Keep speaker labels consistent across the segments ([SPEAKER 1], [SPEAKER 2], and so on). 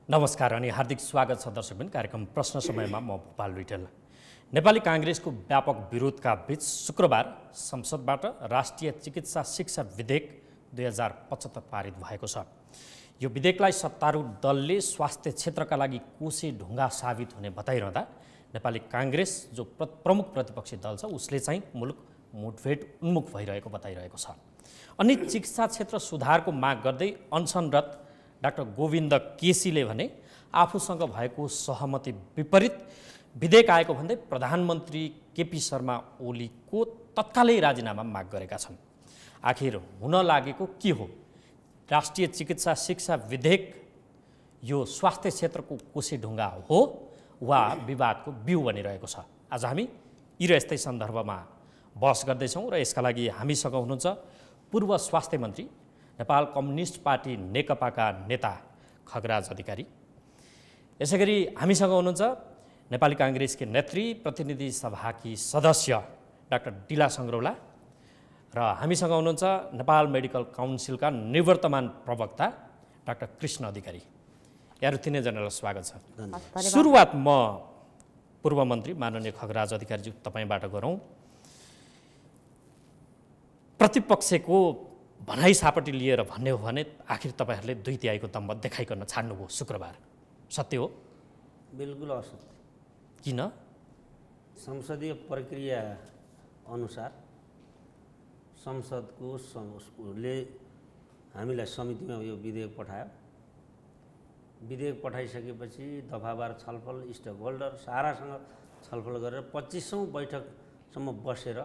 [SPEAKER 1] नमस्कार अनि हार्दिक स्वागत छ दर्शकबिन कार्यक्रम प्रश्न समयमा म भोपाल रिटेल। नेपाली कांग्रेसको व्यापक विरोधका बीच शुक्रबार संसदबाट राष्ट्रिय चिकित्सा शिक्षा विधेयक 2075 पारित भएको छ। यो विधेयकलाई सत्तारूढ दलले स्वास्थ्य क्षेत्रका लागि कोसे ढुङ्गा साबित हुने बताइरहँदा नेपाली कांग्रेस जो प्रमुख प्रतिपक्षी दल छ उसले चाहिँ मुलुक मुठभेड उन्मुख भइरहेको बताइरहेको छ। अनि चिकित्सा क्षेत्र सुधारको माग गर्दै अनसनरत डाक्टर गोविन्द केसीले भने आफूसँग भएको सहमति विपरीत विधेयक आएको भन्दै प्रधानमन्त्री केपी शर्मा ओलीको तत्कालै राजीनामा माग गरेका छन्। आखिर हुन लागेको के हो? राष्ट्रिय चिकित्सा शिक्षा विधेयक यो स्वास्थ्य क्षेत्रको कोसे ढुङ्गा हो वा विवादको बिउ बनिरहेको छ? आज हामी यी र यस्तै सन्दर्भमा बहस गर्दैछौँ र यसका लागि हामीसँग हुनुहुन्छ पूर्व स्वास्थ्य मन्त्री नेपाल कम्युनिस्ट पार्टी नेकपाका नेता खगराज अधिकारी। यसैगरी हामीसँग हुनुहुन्छ नेपाली कांग्रेसकी नेत्री प्रतिनिधि सभाकी सदस्य डाक्टर डिला सङ्ग्रौला र हामीसँग हुनुहुन्छ नेपाल मेडिकल काउन्सिलका निवर्तमान प्रवक्ता डाक्टर कृष्ण अधिकारी। यहाँहरू तिनैजनालाई स्वागत छ। सुरुवात म पूर्व मन्त्री माननीय खगराज अधिकारीज्यू तपाईँबाट गरौँ। प्रतिपक्षको भनाइ सापटी लिएर भन्ने हो भने आखिर तपाईँहरूले 2/3 दम्ब देखाइकन छाड्नुभयो शुक्रबार, सत्य हो?
[SPEAKER 2] बिल्कुल असत्य।
[SPEAKER 1] किन?
[SPEAKER 2] संसदीय प्रक्रिया अनुसार संसदले हामीलाई समितिमा यो विधेयक पठायो। विधेयक पठाइसकेपछि दफावार छलफल स्टेक होल्डर सारासँग छलफल गरेर 25औं बैठकसम्म बसेर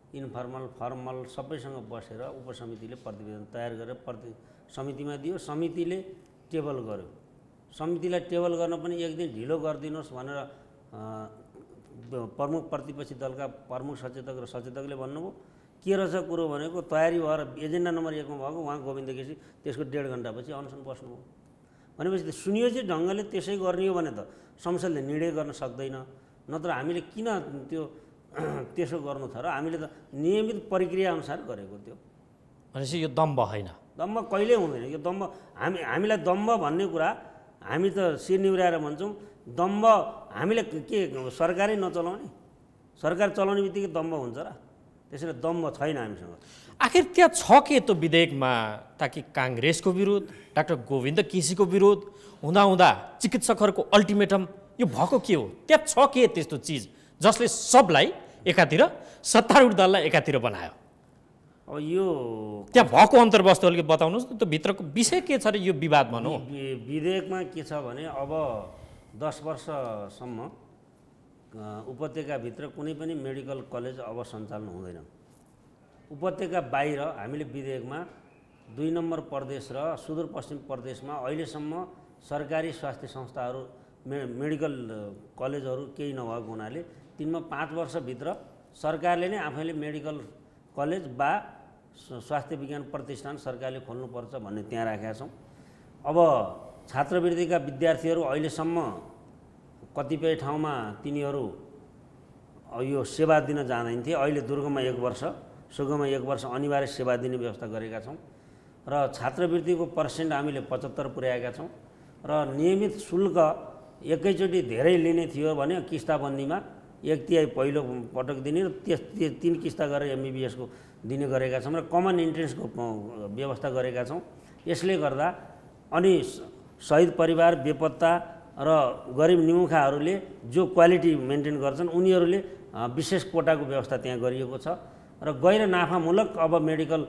[SPEAKER 2] इन्फर्मल फर्मल सबैसँग बसेर उपसमितिले प्रतिवेदन तयार गरेर समितिमा दियो। समितिले टेबल गर्यो। समितिलाई टेबल गर्न पनि एक दिन ढिलो गरिदिनुहोस् भनेर प्रमुख प्रतिपक्षी दलका प्रमुख सचेतक र सचेतकले भन्नुभयो। के रहेछ कुरो भनेको तयारी भएर एजेन्डा नम्बर 1 मा भएको उहाँ गोविन्द केसी त्यसको 1.5 घण्टापछि अनसन बस्नुभयो। भनेपछि सुनियोजित ढङ्गले त्यसै गर्ने हो भने त संसदले निर्णय गर्न सक्दैन। नत्र हामीले किन त्यो त्यसो गर्नु छ र हामीले त नियमित प्रक्रिया अनुसार गरेको थियो।
[SPEAKER 1] भनेपछि यो दम्ब होइन?
[SPEAKER 2] दम्ब कहिले हुँदैन। यो दम्ब हामीलाई दम्ब भन्ने कुरा हामी त शिर निहुराएर भन्छौँ। दम्ब हामीले के सरकारै नचलाउने? सरकार चलाउने बित्तिकै दम्ब हुन्छ र? त्यसैले दम्ब छैन हामीसँग।
[SPEAKER 1] आखिर त्यहाँ छ के त्यो विधेयकमा ताकि काङ्ग्रेसको विरोध, डाक्टर गोविन्द केसीको विरोध हुँदा चिकित्सकहरूको अल्टिमेटम यो भएको के हो? त्यहाँ छ के त्यस्तो चिज जसले सबलाई एकातिर सत्तारूढ दललाई एकातिर बनायो?
[SPEAKER 2] अब यो
[SPEAKER 1] त्यहाँ भएको अन्तर्वस्तु अलिकति बताउनुहोस् न। त्यो भित्रको विषय के छ र यो विवाद भनौँ?
[SPEAKER 2] विधेयकमा के छ भने अब 10 वर्षसम्म उपत्यकाभित्र कुनै पनि मेडिकल कलेज अब सञ्चालन हुँदैन। उपत्यका बाहिर हामीले विधेयकमा 2 नम्बर प्रदेश र सुदूरपश्चिम प्रदेशमा अहिलेसम्म सरकारी स्वास्थ्य संस्थाहरू मेडिकल कलेजहरू केही नभएको हुनाले तिनमा 5 वर्षभित्र सरकारले नै आफैले मेडिकल कलेज वा स्वास्थ्य विज्ञान प्रतिष्ठान सरकारले खोल्नुपर्छ भन्ने त्यहाँ राखेका छौँ। अब छात्रवृत्तिका विद्यार्थीहरू अहिलेसम्म कतिपय ठाउँमा तिनीहरू यो सेवा दिन जाँदैन्थे। अहिले दुर्गममा 1 वर्ष, सुगममा 1 वर्ष अनिवार्य सेवा दिने व्यवस्था गरेका छौँ र छात्रवृत्तिको पर्सेन्ट हामीले 75 पुर्याएका छौँ र नियमित शुल्क एकैचोटि धेरै लिने थियो भने किस्ताबन्दीमा 1/3 पहिलो पटक दिने र 3 किस्ता गरेर MBBS को दिने गरेका छौँ र कमन इन्ट्रेन्सको व्यवस्था गरेका छौँ। यसले गर्दा अनि शहीद परिवार, बेपत्ता र गरिब निमुखाहरूले जो क्वालिटी मेन्टेन गर्छन् उनीहरूले विशेष कोटाको व्यवस्था त्यहाँ गरिएको छ र गैर नाफामूलक अब मेडिकल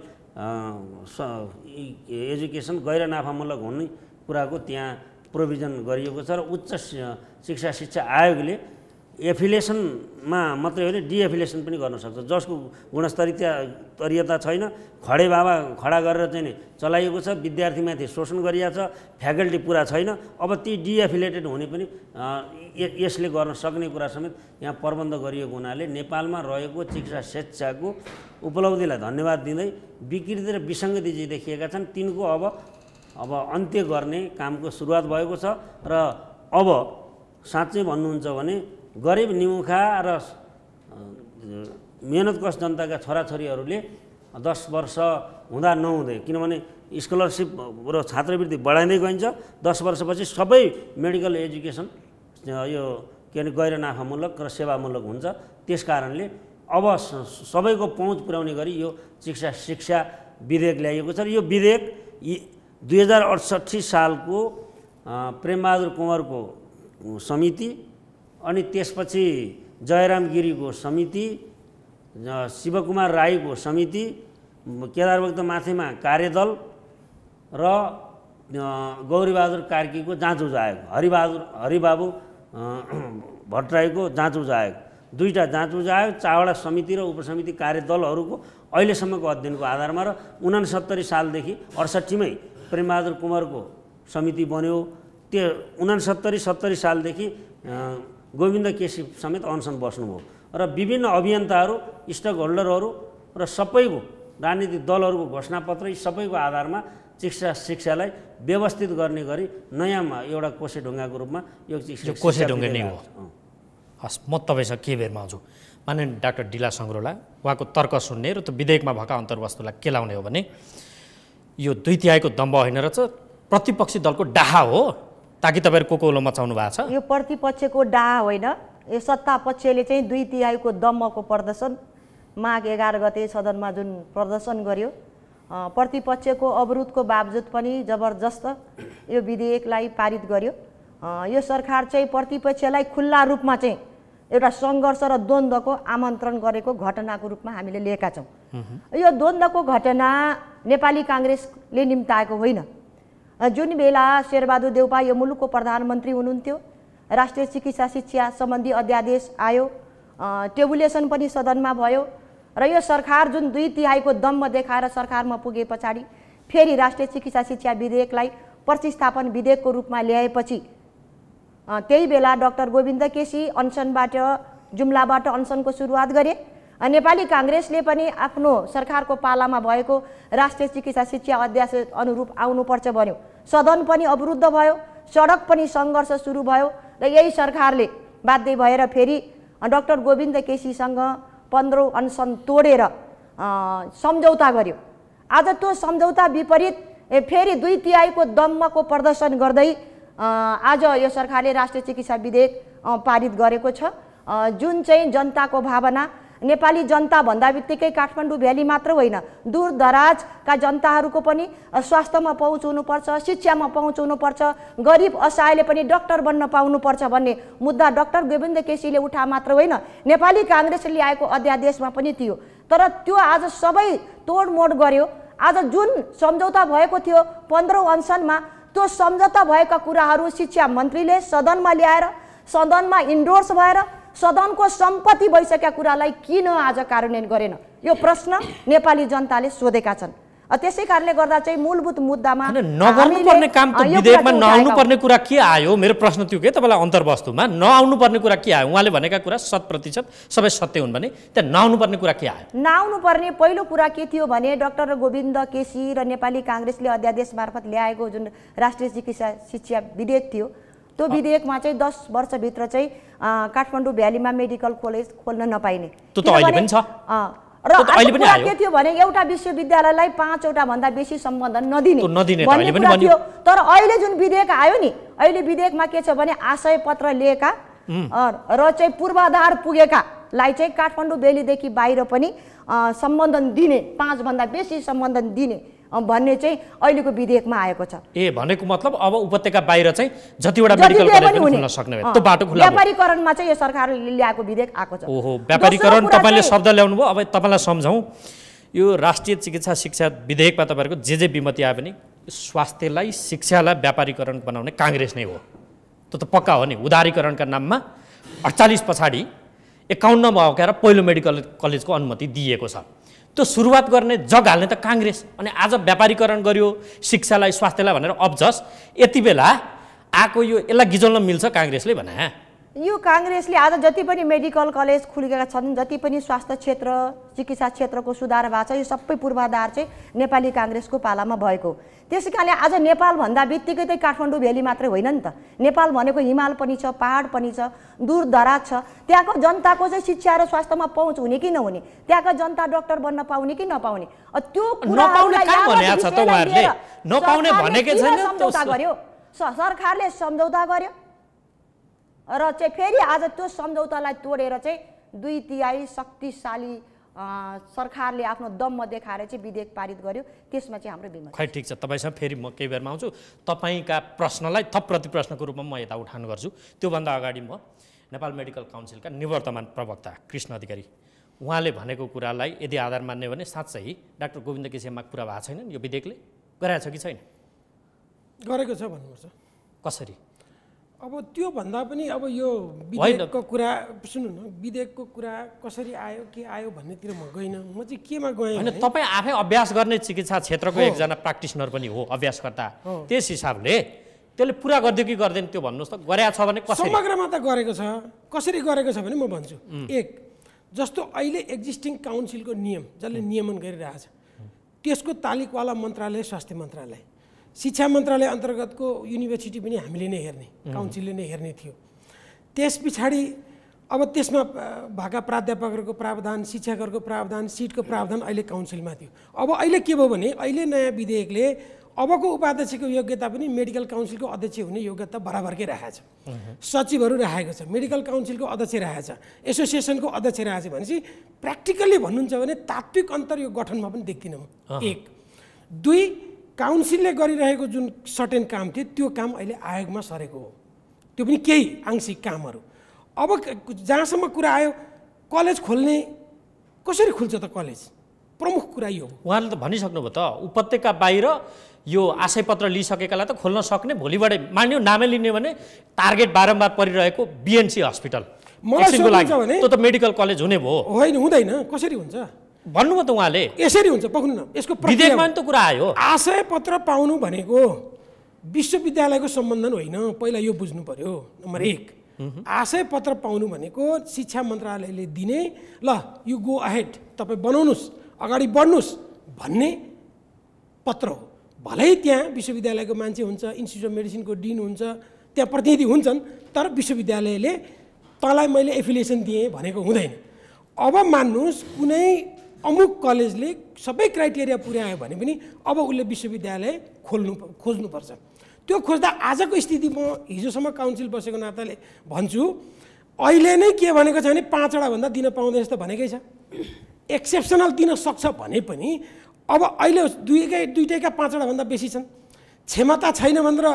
[SPEAKER 2] एजुकेसन गैर नाफामूलक हुने कुराको त्यहाँ प्रोभिजन गरिएको छ र उच्च शिक्षा आयोगले एफिलिएसनमा मात्रै होइन डिएफिलिएसन पनि गर्न सक्छ। जसको गुणस्तरीयता छैन, खडे बाबा खडा गरेर चाहिँ नि चलाइएको छ, विद्यार्थीमाथि शोषण गरिएको छ, फ्याकल्टी पुरा छैन। अब ती डिएफिलिएटेड हुने पनि यसले गर्न सक्ने कुरा समेत यहाँ प्रबन्ध गरिएको हुनाले नेपालमा रहेको चिकित्सा शिक्षाको उपलब्धिलाई धन्यवाद दिँदै विकृति र विसङ्गति जे देखिएका छन् तिनको अब अन्त्य गर्ने कामको सुरुवात भएको छ र अब साँच्चै भन्नुहुन्छ भने गरिब निमुखा र मेहनतकश जनताका छोराछोरीहरूले 10 वर्ष हुँदा नहुँदै, किनभने स्कलरसिप र छात्रवृत्ति बढाइँदै गइन्छ। 10 वर्षपछि सबै मेडिकल एजुकेसन यो के भने गैर नाफामूलक र सेवामूलक हुन्छ। त्यस कारणले अब सबैको पहुँच पुर्याउने गरी यो शिक्षा विधेयक ल्याइएको छ। र यो विधेयक 2068 सालको प्रेमबहादुर कुँवरको समिति, अनि त्यसपछि जयराम गिरीको समिति, शिवकुमार राईको समिति, केदारभक्त माथिमा कार्यदल र गौरीबहादुर कार्कीको जाँचबुझ आयोग, हरिबाबु भट्टराईको जाँचबुझ आयोग, 2टा जाँचबुझ आयोग, 4वटा समिति र उपसमिति कार्यदलहरूको अहिलेसम्मको अध्ययनको आधारमा र 69 सालदेखि 68 मै प्रेमबहादुर कुँवरको समिति बन्यो। त्यो 69-70 सालदेखि गोविन्द केसी समेत अनसन बस्नुभयो र विभिन्न अभियन्ताहरू, स्टक होल्डरहरू र सबैको राजनीतिक दलहरूको घोषणापत्र सबैको आधारमा शिक्षालाई व्यवस्थित गर्ने गरी नयाँमा एउटा कोसेढुङ्गाको रूपमा यो
[SPEAKER 1] कोसेढुङ्गा नै हो। हस्, म तपाईँसँग के बेरमा आउँछु। माननीय डाक्टर डिला सङ्ग्रोला, उहाँको तर्क सुन्ने र त्यो विधेयकमा भएका अन्तर्वस्तुलाई के लाउने हो भने यो 2/3 दम्ब होइन रहेछ, प्रतिपक्षी दलको डाहा हो, ताकि तपाईँहरू कोकोलो मचाउनु भएको छ।
[SPEAKER 3] यो प्रतिपक्षको डाहा होइन, यो सत्ता पक्षले चाहिँ 2/3 दम्बको प्रदर्शन माघ 11 गते सदनमा जुन प्रदर्शन गर्यो, प्रतिपक्षको अवरोधको बावजुद पनि जबरजस्त यो विधेयकलाई पारित गर्यो। यो सरकार चाहिँ प्रतिपक्षलाई खुल्ला रूपमा चाहिँ एउटा सङ्घर्ष र द्वन्द्वको आमन्त्रण गरेको घटनाको रूपमा हामीले लिएका छौँ। यो द्वन्द्वको घटना नेपाली काङ्ग्रेसले निम्ताएको होइन। जुन बेला शेरबहादुर देउपा यो मुलुकको प्रधानमन्त्री हुनुहुन्थ्यो, राष्ट्रिय चिकित्सा शिक्षा सम्बन्धी अध्यादेश आयो, टेबुलेसन पनि सदनमा भयो र यो सरकार जुन 2/3 दम्ब देखाएर सरकारमा पुगे पछाडि फेरि राष्ट्रिय चिकित्सा शिक्षा विधेयकलाई प्रतिस्थापन विधेयकको रूपमा ल्याएपछि त्यही बेला डाक्टर गोविन्द केसी अनसनबाट, जुम्लाबाट अनसनको सुरुवात गरे। नेपाली काङ्ग्रेसले पनि आफ्नो सरकारको पालामा भएको राष्ट्रिय चिकित्सा शिक्षा अध्यादेश अनुरूप आउनुपर्छ भन्यो। सदन पनि अवरुद्ध भयो, सडक पनि सङ्घर्ष सुरु भयो र यही सरकारले बाध्य भएर फेरि डाक्टर गोविन्द केसीसँग 15औं अनसन तोडेर सम्झौता गर्यो। आज त्यो सम्झौता विपरीत फेरि 2/3 दम्बको प्रदर्शन गर्दै आज यो सरकारले राष्ट्रिय चिकित्सा विधेयक पारित गरेको छ, जुन चाहिँ जनताको भावना, नेपाली जनता भन्दा बित्तिकै काठमाडौँ भ्याली मात्र होइन, दूरदराजका जनताहरूको पनि स्वास्थ्यमा पहुँच हुनुपर्छ, शिक्षामा पहुँच हुनुपर्छ, गरिब असहायले पनि डाक्टर बन्न पाउनुपर्छ भन्ने मुद्दा डाक्टर गोविन्द केसीले उठा मात्र होइन, नेपाली काङ्ग्रेसले ल्याएको अध्यादेशमा पनि थियो। तर त्यो आज सबै तोडमोड गर्यो। आज जुन सम्झौता भएको थियो 15औं अनसनमा, त्यो सम्झौता भएका कुराहरू शिक्षा मन्त्रीले सदनमा ल्याएर सदनमा इन्डोर्स भएर सदनको सम्पत्ति भइसकेका कुरालाई किन आज कार्यान्वयन गरेन, यो प्रश्न नेपाली जनताले सोधेका छन्। त्यसै कारणले गर्दा चाहिँ मूलभूत मुद्दामा
[SPEAKER 1] नगर्नुपर्ने काम त विधेयकमा नआउनु पर्ने कुरा के आयो? मेरो प्रश्न त्यो के तपाईँलाई अन्तर्वस्तुमा नआउनु पर्ने कुरा के आयो? उहाँले भनेका कुरा 100% सबै सत्य हुन् भने त्यहाँ नआउनु पर्ने कुरा के आयो?
[SPEAKER 3] नआउनु पर्ने पहिलो कुरा के थियो भने डाक्टर गोविन्द केसी र नेपाली काङ्ग्रेसले अध्यादेश मार्फत ल्याएको जुन राष्ट्रिय चिकित्सा शिक्षा विधेयक थियो, त्यो विधेयकमा चाहिँ 10 वर्षभित्र चाहिँ काठमाडौँ भ्यालीमा मेडिकल कलेज खोल्न नपाइने,
[SPEAKER 1] त्यो त अहिले पनि छ।
[SPEAKER 3] र के थियो भने एउटा विश्वविद्यालयलाई 5वटा भन्दा बेसी सम्बन्धन नदिने भन्ने कुरा थियो। तर अहिले जुन विधेयक आयो नि, अहिले विधेयकमा के छ भने आशय पत्र लिएका र चाहिँ पूर्वाधार पुगेकालाई चाहिँ काठमाडौँ भ्यालीदेखि बाहिर पनि सम्बन्धन दिने, 5 भन्दा बेसी सम्बन्धन दिने भन्ने चाहिँ अहिलेको विधेयकमा आएको छ।
[SPEAKER 1] भनेको मतलब अब उपत्यका बाहिर चाहिँ जतिवटा मेडिकल कलेज पनि खुल्न सक्ने भयो, त्यो बाटो खुला भयो।
[SPEAKER 3] व्यापारीकरणमा चाहिँ यो सरकारले ल्याएको विधेयक आएको छ।
[SPEAKER 1] ओहो, व्यापारीकरण तपाईले शब्द ल्याउनु भयो। अब तपाईलाई सम्झौँ, यो राष्ट्रिय चिकित्सा शिक्षा विधेयकमा तपाईहरुको जे विमति आए पनि स्वास्थ्यलाई, शिक्षालाई व्यापारीकरण बनाउने काङ्ग्रेस नै हो। त्यो त पक्का हो नि। उदारीकरणका नाममा 48 पछाडि 51 भएर पहिलो मेडिकल कलेजको अनुमति दिएको छ। त्यो सुरुवात गर्ने जग हाल्ने त काङ्ग्रेस, अनि आज व्यापारीकरण गर्यो शिक्षालाई, स्वास्थ्यलाई भनेर अब्जस यति बेला आएको यो यसलाई गिजल्न मिल्छ काङ्ग्रेसले भने
[SPEAKER 3] यो काङ्ग्रेसले आज जति पनि मेडिकल कलेज खुलेका छन्, जति पनि स्वास्थ्य क्षेत्र चिकित्सा क्षेत्रको सुधार भएको छ, यो सबै पूर्वाधार चाहिँ नेपाली काङ्ग्रेसको पालामा भएको। त्यसै कारणले आज नेपाल भन्दा बित्तिकै चाहिँ काठमाडौँ भ्याली मात्रै होइन नि त। नेपाल भनेको हिमाल पनि छ, पहाड पनि छ, दूर दराज छ। त्यहाँको जनताको चाहिँ शिक्षा र स्वास्थ्यमा पहुँच हुने कि नहुने, त्यहाँका जनता डाक्टर बन्न पाउने कि नपाउने, त्यो सरकारले सम्झौता गर्यो र चाहिँ फेरि आज त्यो सम्झौतालाई तोडेर चाहिँ 2/3 शक्तिशाली सरकारले आफ्नो दममा देखाएर चाहिँ विधेयक पारित गर्यो। त्यसमा चाहिँ हाम्रो विमत।
[SPEAKER 1] खै ठिक छ, तपाईँसँग फेरि म केही बेरमा आउँछु। तपाईँका प्रश्नलाई थप प्रतिप्रश्नको रूपमा म यता उठान गर्छु। त्योभन्दा अगाडि म नेपाल मेडिकल काउन्सिलका निवर्तमान प्रवक्ता कृष्ण अधिकारी, उहाँले भनेको कुरालाई यदि आधार मान्ने भने साँच्चै डाक्टर गोविन्द केसीमा पुरा भएको छैन यो विधेयकले? गराएको छ कि छैन?
[SPEAKER 4] गरेको छ भन्नुपर्छ।
[SPEAKER 1] कसरी?
[SPEAKER 4] अब त्यो भन्दा पनि अब यो विधेयकको कुरा सुन्नु न, विधेयकको कुरा कसरी आयो के आयो भन्नेतिर म गइनँ। म चाहिँ केमा गएँ
[SPEAKER 1] होइन, तपाईँ आफै अभ्यास गर्ने चिकित्सा क्षेत्रको एकजना प्र्याक्टिसनर पनि हो, अभ्यासकर्ता। त्यस हिसाबले त्यसले पुरा गरिदियो कि गर्दैन त्यो भन्नुहोस् त। गरेको छ भने कसरी?
[SPEAKER 4] समग्रमा त गरेको छ। कसरी गरेको छ भने म भन्छु। एक, जस्तो अहिले एक्जिस्टिङ काउन्सिलको नियम जसले नियमन गरिरहेछ, त्यसको तालिकवाला मन्त्रालय स्वास्थ्य मन्त्रालय, शिक्षा मन्त्रालय अन्तर्गतको युनिभर्सिटी पनि हामीले नै हेर्ने, काउन्सिलले नै हेर्ने थियो। त्यस पछाडि अब त्यसमा भएका प्राध्यापकहरूको प्रावधान, शिक्षकहरूको प्रावधान, सिटको प्रावधान अहिले काउन्सिलमा थियो। अब अहिले के भयो भने अहिले नयाँ विधेयकले अबको उपाध्यक्षको योग्यता पनि मेडिकल काउन्सिलको अध्यक्ष हुने योग्यता बराबरकै राखेको छ। सचिवहरू राखेको छ, मेडिकल काउन्सिलको अध्यक्ष राखेको छ, एसोसिएसनको अध्यक्ष राखेको छ। भनेपछि प्र्याक्टिकल्ली भन्नुहुन्छ भने तात्विक अन्तर यो गठनमा पनि देख्दिनँ म। एक। दुई, काउन्सिलले गरिरहेको जुन सर्टेन काम थियो त्यो काम अहिले आयोगमा सरेको हो, त्यो पनि केही आंशिक कामहरू। अब जहाँसम्म कुरा आयो कलेज खोल्ने, कसरी खुल्छ त कलेज? प्रमुख कुरा यो हो।
[SPEAKER 1] उहाँले त भनिसक्नुभयो त, उपत्यका बाहिर यो आशयपत्र लिइसकेकालाई त खोल्न सक्ने। भोलिबाट मान्यो नामै लिने भने टार्गेट बारम्बार परिरहेको बिएनसी हस्पिटल त्यो त मेडिकल कलेज हुने भयो?
[SPEAKER 4] होइन, हुँदैन। कसरी हुन्छ
[SPEAKER 1] भन्नुभयो त उहाँले।
[SPEAKER 4] यसरी हुन्छ, पक्नु न। यसको
[SPEAKER 1] विधेयकमा त कुरा आयो।
[SPEAKER 4] आशय पत्र पाउनु भनेको विश्वविद्यालयको सम्बन्धन होइन, पहिला यो बुझ्नु पर्यो। नम्बर एक, आशय पत्र पाउनु भनेको शिक्षा मन्त्रालयले दिने, ल यु गो अहेड, तपाईँ बनाउनुहोस्, अगाडि बढ्नुहोस् भन्ने पत्र हो। भलै त्यहाँ विश्वविद्यालयको मान्छे हुन्छ, इन्स्टिच्युट अफ मेडिसिनको डिन हुन्छ, त्यहाँ प्रतिनिधि हुन्छन्, तर विश्वविद्यालयले तँलाई मैले एफिलिएसन दिएँ भनेको हुँदैन। अब मान्नुहोस् कुनै अमुक कलेजले सबै क्राइटेरिया पुर्यायो भने पनि अब उसले विश्वविद्यालय खोज्नुपर्छ। त्यो खोज्दा आजको स्थिति म हिजोसम्म काउन्सिल बसेको नाताले भन्छु, अहिले नै के भनेको छ भने 5वटा भन्दा दिन पाउँदैन जस्तो भनेकै छ। एक्सेप्सनल दिन सक्छ भने पनि अब अहिले दुईटैका 5वटा भन्दा बेसी छन्। क्षमता छैन भनेर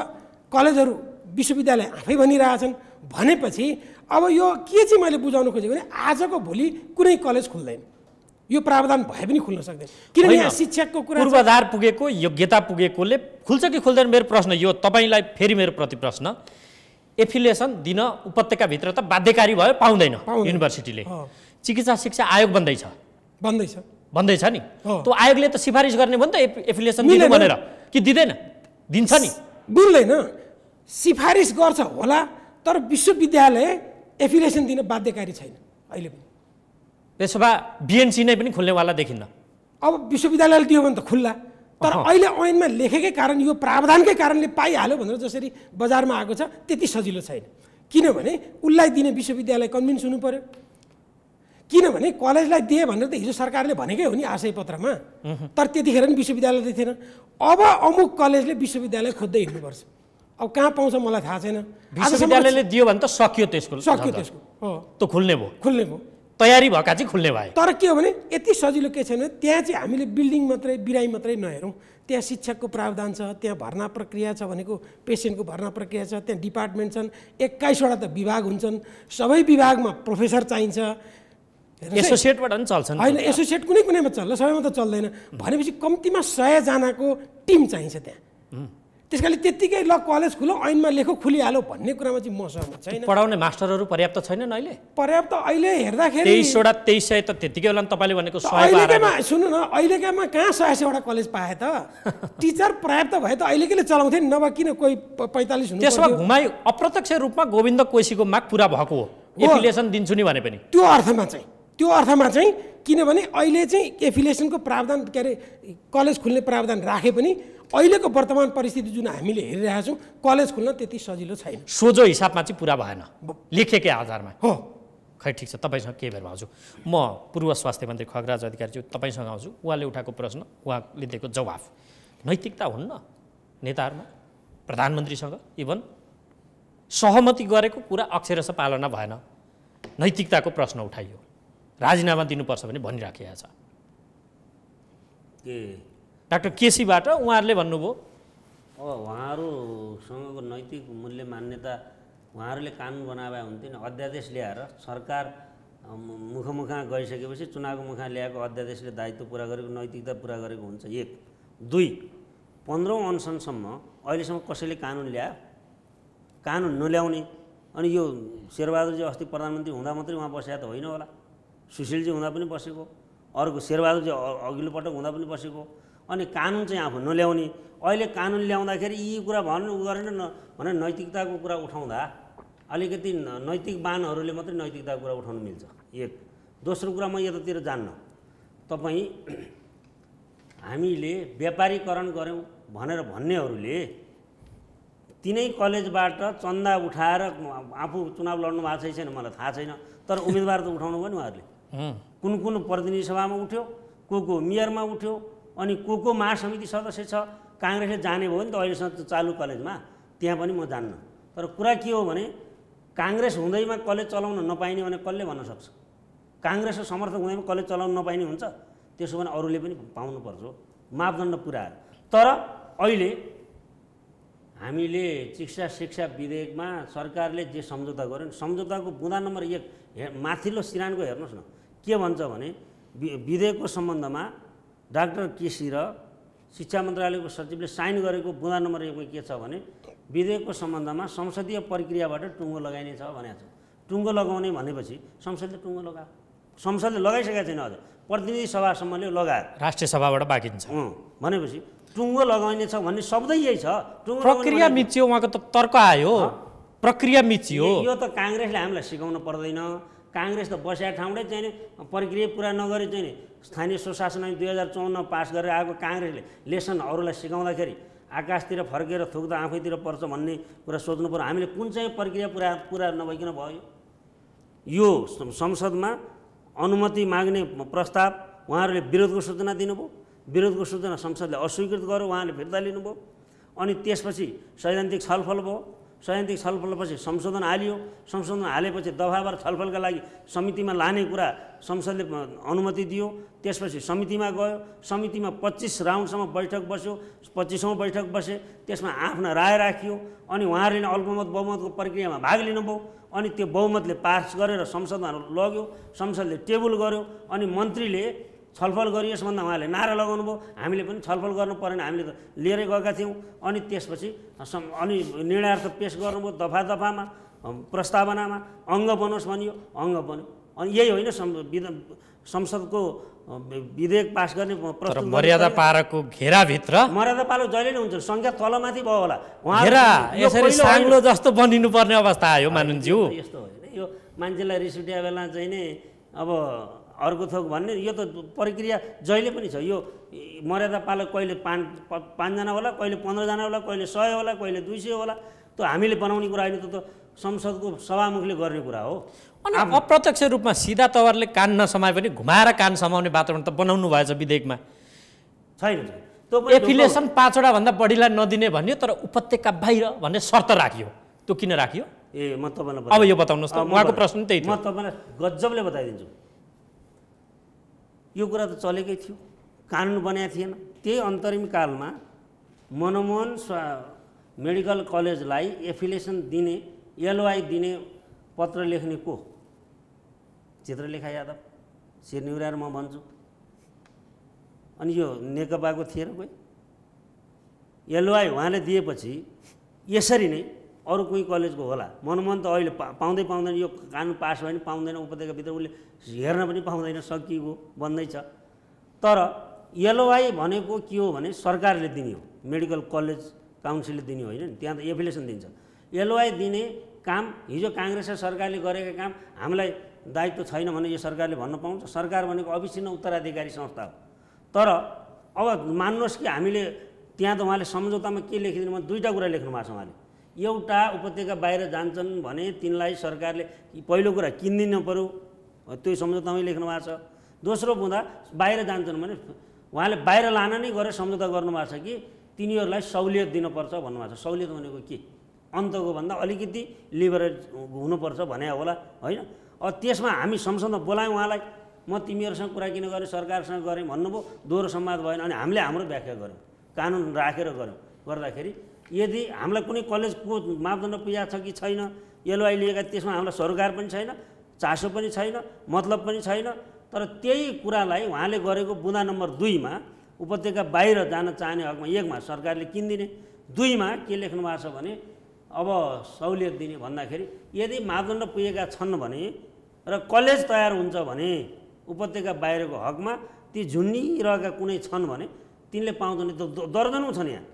[SPEAKER 4] कलेजहरू विश्वविद्यालय आफै भनिरहेछन् भनेपछि अब यो के चाहिँ मैले बुझाउन खोजेको भने आजको भोलि कुनै कलेज खुल्दैन, यो प्रावधान भए पनि खुल्न सक्दैन। किनभने यहाँ शिक्षकको कुरा,
[SPEAKER 1] पूर्वाधार पुगेको, योग्यता पुगेकोले खुल्छ कि खुल्दैन? मेरो प्रश्न यो, तपाईँलाई फेरि मेरो प्रति प्रश्न, एफिलिएसन दिन उपत्यकाभित्र त बाध्यकारी भयो, पाउँदैन युनिभर्सिटीले। चिकित्सा शिक्षा आयोग बन्दैछ नि, त्यो आयोगले त सिफारिस गर्ने भयो नि त एफिलिएसन दिनु भनेर, कि दिँदैन? दिन्छ नि,
[SPEAKER 4] दिँदैन। सिफारिस गर्छ होला, तर विश्वविद्यालय एफिलिएसन दिन बाध्यकारी छैन अहिले पनि।
[SPEAKER 1] त्यसो भए बिएनसी नै पनि खुल्नेवाला देखिन्न।
[SPEAKER 4] अब विश्वविद्यालयले दियो भने त खुल्ला, तर अहिले ऐनमा लेखेकै कारण, यो प्रावधानकै कारणले पाइहाल्यो भनेर जसरी बजारमा आएको छ त्यति सजिलो छैन। किनभने उसलाई दिने विश्वविद्यालय कन्भिन्स हुनु पर्यो। किनभने कलेजलाई दिए भनेर त हिजो सरकारले भनेकै हो नि आशय पत्रमा, तर त्यतिखेर पनि विश्वविद्यालय थिएन। अब अमुक कलेजले विश्वविद्यालय खोज्दै हिँड्नुपर्छ। अब कहाँ पाउँछ मलाई थाहा छैन।
[SPEAKER 1] विश्वविद्यालयले दियो भने त सक्यो, त्यसको त्यो खुल्ने भयो, तयारी भएका चाहिँ खुल्ने भए।
[SPEAKER 4] तर के हो भने यति सजिलो के छैन, त्यहाँ चाहिँ हामीले बिल्डिङ मात्रै, बिराई मात्रै नहेरौँ, त्यहाँ शिक्षकको प्रावधान छ, त्यहाँ भर्ना प्रक्रिया छ भनेको पेसेन्टको भर्ना प्रक्रिया छ, त्यहाँ डिपार्टमेन्ट छन्, 21वटा त विभाग हुन्छन्, सबै विभागमा प्रोफेसर चाहिन्छ।
[SPEAKER 1] एसोसिएटबाट पनि चल्छन्
[SPEAKER 4] होइन, एसोसिएट कुनैमा चल्छ, सबैमा त चल्दैन। भनेपछि कम्तीमा 100 जनाको टिम चाहिन्छ त्यहाँ। त्यसकाले त्यत्तिकै ल कलेज खुलो ऐनमा लेखो खुलिहाल्यो भन्ने कुरामा चाहिँ म सहमत छैन।
[SPEAKER 1] पढाउने मास्टरहरू पर्याप्त छैनन् अहिले?
[SPEAKER 4] पर्याप्त अहिले हेर्दाखेरि
[SPEAKER 1] 23वटा 2300 त त्यतिकै होला नि तपाईँले भनेको 100
[SPEAKER 4] अहिलेकैमा सुन्नु न, अहिलेकैमा कहाँ 100-100वटा कलेज पाए त? टिचर पर्याप्त भए त अहिलेकैले चलाउँथे नि, नभए किन कोही 45 हुनु?
[SPEAKER 1] त्यसमा घुमाइ अप्रत्यक्ष रूपमा गोविन्द कोइसीको माग पुरा भएको हो, एफिलिएसन दिन्छु नि भने पनि।
[SPEAKER 4] त्यो अर्थमा चाहिँ किनभने अहिले चाहिँ एफिलिएसनको प्रावधान के अरे कलेज खुल्ने प्रावधान राखे पनि अहिलेको वर्तमान परिस्थिति जुन हामीले हेरिरहेका छौँ कलेज खुल्न त्यति सजिलो छैन।
[SPEAKER 1] सोझो हिसाबमा चाहिँ पुरा भएन लेखेकै आधारमा
[SPEAKER 4] हो।
[SPEAKER 1] खै ठिक छ, तपाईँसँग के बेरमा आउँछु म। पूर्व स्वास्थ्य मन्त्री खगराज अधिकारीज्यू तपाईँसँग आउँछु। उहाँले उठाएको प्रश्न, उहाँले दिएको जवाफ, नैतिकता हुन्न नेताहरूमा? प्रधानमन्त्रीसँग इभन सहमति गरेको कुरा अक्षरशः पालना भएन, नैतिकताको प्रश्न उठाइयो, राजीनामा दिनुपर्छ भने भनिराखेको छ। डाक्टर केसीबाट उहाँहरूले भन्नुभयो
[SPEAKER 2] अब उहाँहरूसँगको नैतिक मूल्य मान्यता उहाँहरूले कानुन बनाए हुन्थ्यो नि। अध्यादेश ल्याएर सरकार मुखमुखा गइसकेपछि चुनावको मुखमा ल्याएको अध्यादेशले दायित्व पुरा गरेको, नैतिकता पुरा गरेको हुन्छ। 1 2 15औं अनसनसम्म अहिलेसम्म कसैले कानुन ल्यायो? कानुन नल्याउने। अनि यो शेरबहादुरजी अस्ति प्रधानमन्त्री हुँदा मात्रै उहाँ बसेका त होइन होला, सुशीलजी हुँदा पनि बसेको, अर्को शेरबहादुरजी अघिल्लो पटक हुँदा पनि बसेको। अनि कानुन चाहिँ आफू नल्याउने, अहिले कानुन ल्याउँदाखेरि यी कुरा भन्नु गरेन भने नैतिकताको कुरा उठाउँदा अलिकति नैतिक बानहरूले मात्रै नैतिकताको कुरा उठाउनु मिल्छ। 1 दोस्रो कुरा म यतातिर जान्न, तपाईँ हामीले व्यापारीकरण गऱ्यौँ भनेर भन्नेहरूले तिनै कलेजबाट चन्दा उठाएर आफू चुनाव लड्नु भएको छ छैन मलाई थाहा छैन, तर उम्मेदवार त उठाउनु भयो नि उहाँहरूले। कुन कुन प्रतिनिधि सभामा उठ्यो, को मेयरमा उठ्यो, अनि को महासमिति सदस्य छ। काङ्ग्रेसले जाने भयो नि त अहिलेसम्म चालु कलेजमा, त्यहाँ पनि म जान्न। तर कुरा के हो भने काङ्ग्रेस हुँदैमा कलेज चलाउन नपाइने भने कसले भन्न सक्छ? काङ्ग्रेसको समर्थक हुँदैमा कलेज चलाउन नपाइने हुन्छ? त्यसो भने अरूले पनि पाउनुपर्छ, मापदण्ड पुऱ्याएर। तर अहिले हामीले शिक्षा विधेयकमा सरकारले जे सम्झौता गर्यो, सम्झौताको बुँदा नम्बर 1 माथिल्लो सिरानको हेर्नुहोस् न, के भन्छ भने विधेयकको सम्बन्धमा डाक्टर केसी र शिक्षा मन्त्रालयको सचिवले साइन गरेको बुँदा नम्बर 1मा के छ भने विधेयकको सम्बन्धमा संसदीय प्रक्रियाबाट टुङ्गो लगाइने छ भनेको छ। टुङ्गो लगाउने भनेपछि संसदले टुङ्गो लगायो, संसदले लगाइसकेको छैन अझ, प्रतिनिधि सभासम्मले लगायो,
[SPEAKER 1] राष्ट्रिय सभाबाट बाँकी छ
[SPEAKER 2] भनेपछि टुङ्गो लगाइने छ भन्ने शब्दै यही छ। टुङ्गो
[SPEAKER 1] प्रक्रिया मिच्यो, उहाँको त तर्क आयो, प्रक्रिया मिच्यो।
[SPEAKER 2] यो त काङ्ग्रेसले हामीलाई सिकाउन पर्दैन। काङ्ग्रेस त बसेका ठाउँमै चाहिँ नि प्रक्रिया पुरा नगरी चाहिँ नि स्थानीय स्वशासन ऐन 2054 पास गरेर आएको काङ्ग्रेसले लेसन अरूलाई सिकाउँदाखेरि आकाशतिर फर्केर थुक्दा आफैतिर पर्छ भन्ने कुरा सोच्नु पर्यो। हामीले कुन चाहिँ प्रक्रिया पुरा नभइकन भयो? यो संसदमा अनुमति माग्ने प्रस्ताव उहाँहरूले विरोधको सूचना दिनुभयो, विरोधको सूचना संसदले अस्वीकृत गर्यो, उहाँले फिर्ता लिनुभयो। अनि त्यसपछि सैद्धान्तिक छलफल भयो, सैद्धान्तिक छलफलपछि संशोधन हालियो, संशोधन हालेपछि दफावार छलफलका लागि समितिमा लाने कुरा संसदले अनुमति दियो। त्यसपछि समितिमा गयो, समितिमा 25 राउन्डसम्म बैठक बस्यो, 25औं बैठक बसे, त्यसमा आफ्ना राय राखियो। अनि उहाँहरूले अल्पमत बहुमतको प्रक्रियामा भाग लिनुभयो। अनि त्यो बहुमतले पास गरेर संसदमा लग्यो, संसदले टेबल गर्यो, अनि मन्त्रीले छलफल गरियोस् भन्दा उहाँले नारा लगाउनु भयो। हामीले पनि छलफल गर्नु परेन, हामीले त लिएरै गएका थियौँ। अनि त्यसपछि अनि निर्णयार्थ पेस गर्नुभयो, दफामा प्रस्तावनामा अङ्ग बनोस् भनियो, अङ्ग बन्यो। अनि यही होइन संसदको विधेयक पास गर्ने
[SPEAKER 1] प्रस्ताव। मर्यादा पारको घेराभित्र
[SPEAKER 2] मर्यादा पालो जहिले नै हुन्छ, सङ्ख्या तलमाथि भयो होला।
[SPEAKER 1] घेरा यसरी साङ्लो जस्तो बनिनु पर्ने अवस्था आयो माननज्यू।
[SPEAKER 2] यस्तो होइन, यो मान्छेलाई रिस उठ्या बेला चाहिँ नि अब अर्को थोक भन्ने यो त प्रक्रिया जहिले पनि छ। यो मर्यादा पालो कहिले 5 जना होला, कहिले 15 जना होला, कहिले 100 होला, कहिले 200 होला। त्यो हामीले बनाउने कुरा होइन, त संसदको सभामुखले गर्ने कुरा हो।
[SPEAKER 1] अनि अप्रत्यक्ष रूपमा सिधा तवरले कान नसमाए पनि घुमाएर कान समाउने वातावरण त बनाउनु भएछ विधेयकमा।
[SPEAKER 2] छैन
[SPEAKER 1] एफिलिएसन 5वटा भन्दा बढीलाई नदिने भन्यो, तर उपत्यका बाहिर भन्ने शर्त राखियो। त्यो किन राखियो?
[SPEAKER 2] म तपाईँलाई
[SPEAKER 1] अब यो बताउनुहोस् त, उहाँको प्रश्न त्यही थियो।
[SPEAKER 2] म तपाईँलाई गजबले बताइदिन्छु। यो कुरा त चलेकै थियो, कानुन बनाएको थिएन। त्यही अन्तरिम कालमा मनमोहन मेडिकल कलेजलाई एफिलिएसन दिने, एलओआई दिने पत्र लेख्ने को? चित्रलेखा यादव, शिर निहुर्याएर म भन्छु। अनि यो नेकपाको थिएन कोही? एलओआई उहाँले दिएपछि यसरी नै अरू कुनै कलेजको होला मनोमन त अहिले पाउँदैन यो कानुन पास भयो भने पाउँदैन उपत्यकाभित्र उसले हेर्न पनि पाउँदैन सकिएको बन्दैछ तर एलओआई भनेको के हो भने सरकारले दिने हो मेडिकल कलेज काउन्सिलले दिने होइन नि त्यहाँ त एफिलिएसन दिन्छ एलओआई दिने काम हिजो काङ्ग्रेस र सरकारले गरेका काम हामीलाई दायित्व छैन भने यो सरकारले भन्न पाउँछ सरकार भनेको अविच्छिन्न उत्तराधिकारी संस्था हो तर अब मान्नुहोस् कि हामीले त्यहाँ त उहाँले सम्झौतामा के लेखिदिनु भने दुईवटा कुरा लेख्नु भएको छ उहाँले एउटा उपत्यका बाहिर जान्छन् भने तिनलाई सरकारले पहिलो कुरा किन्दिनु पर्यो त्यो सम्झौतामै लेख्नु भएको छ दोस्रो बुँदा बाहिर जान्छन् भने उहाँले बाहिर लान नै गरेर सम्झौता गर्नुभएको छ कि तिनीहरूलाई सहुलियत दिनुपर्छ भन्नुभएको छ सहुलियत भनेको के अन्तको भन्दा अलिकति लिबरेज हुनुपर्छ भने होला होइन अब त्यसमा हामी संसदमा बोलायौँ उहाँलाई म तिमीहरूसँग कुरा किन गरेँ सरकारसँग गरेँ भन्नुभयो दोहोरो संवाद भएन अनि हामीले हाम्रो व्याख्या गऱ्यौँ कानुन राखेर गऱ्यौँ गर्दाखेरि यदि हामीलाई कुनै कलेजको मापदण्ड पुगेको छ कि छैन एलओआई लिएका त्यसमा हामीलाई सरोकार पनि छैन चासो पनि छैन मतलब पनि छैन तर त्यही कुरालाई उहाँले गरेको बुँदा नम्बर 2 मा उपत्यका बाहिर जान चाहने हकमा 1 मा सरकारले किन्दिने 2 मा के लेख्नु भएको छ भने अब सहुलियत दिने भन्दाखेरि यदि मापदण्ड पुगेका छन् भने र कलेज तयार हुन्छ भने उपत्यका बाहिरको हकमा ती झुन्निरहेका कुनै छन् भने तिनले पाउँदैन दर्जनौँ छन् यहाँ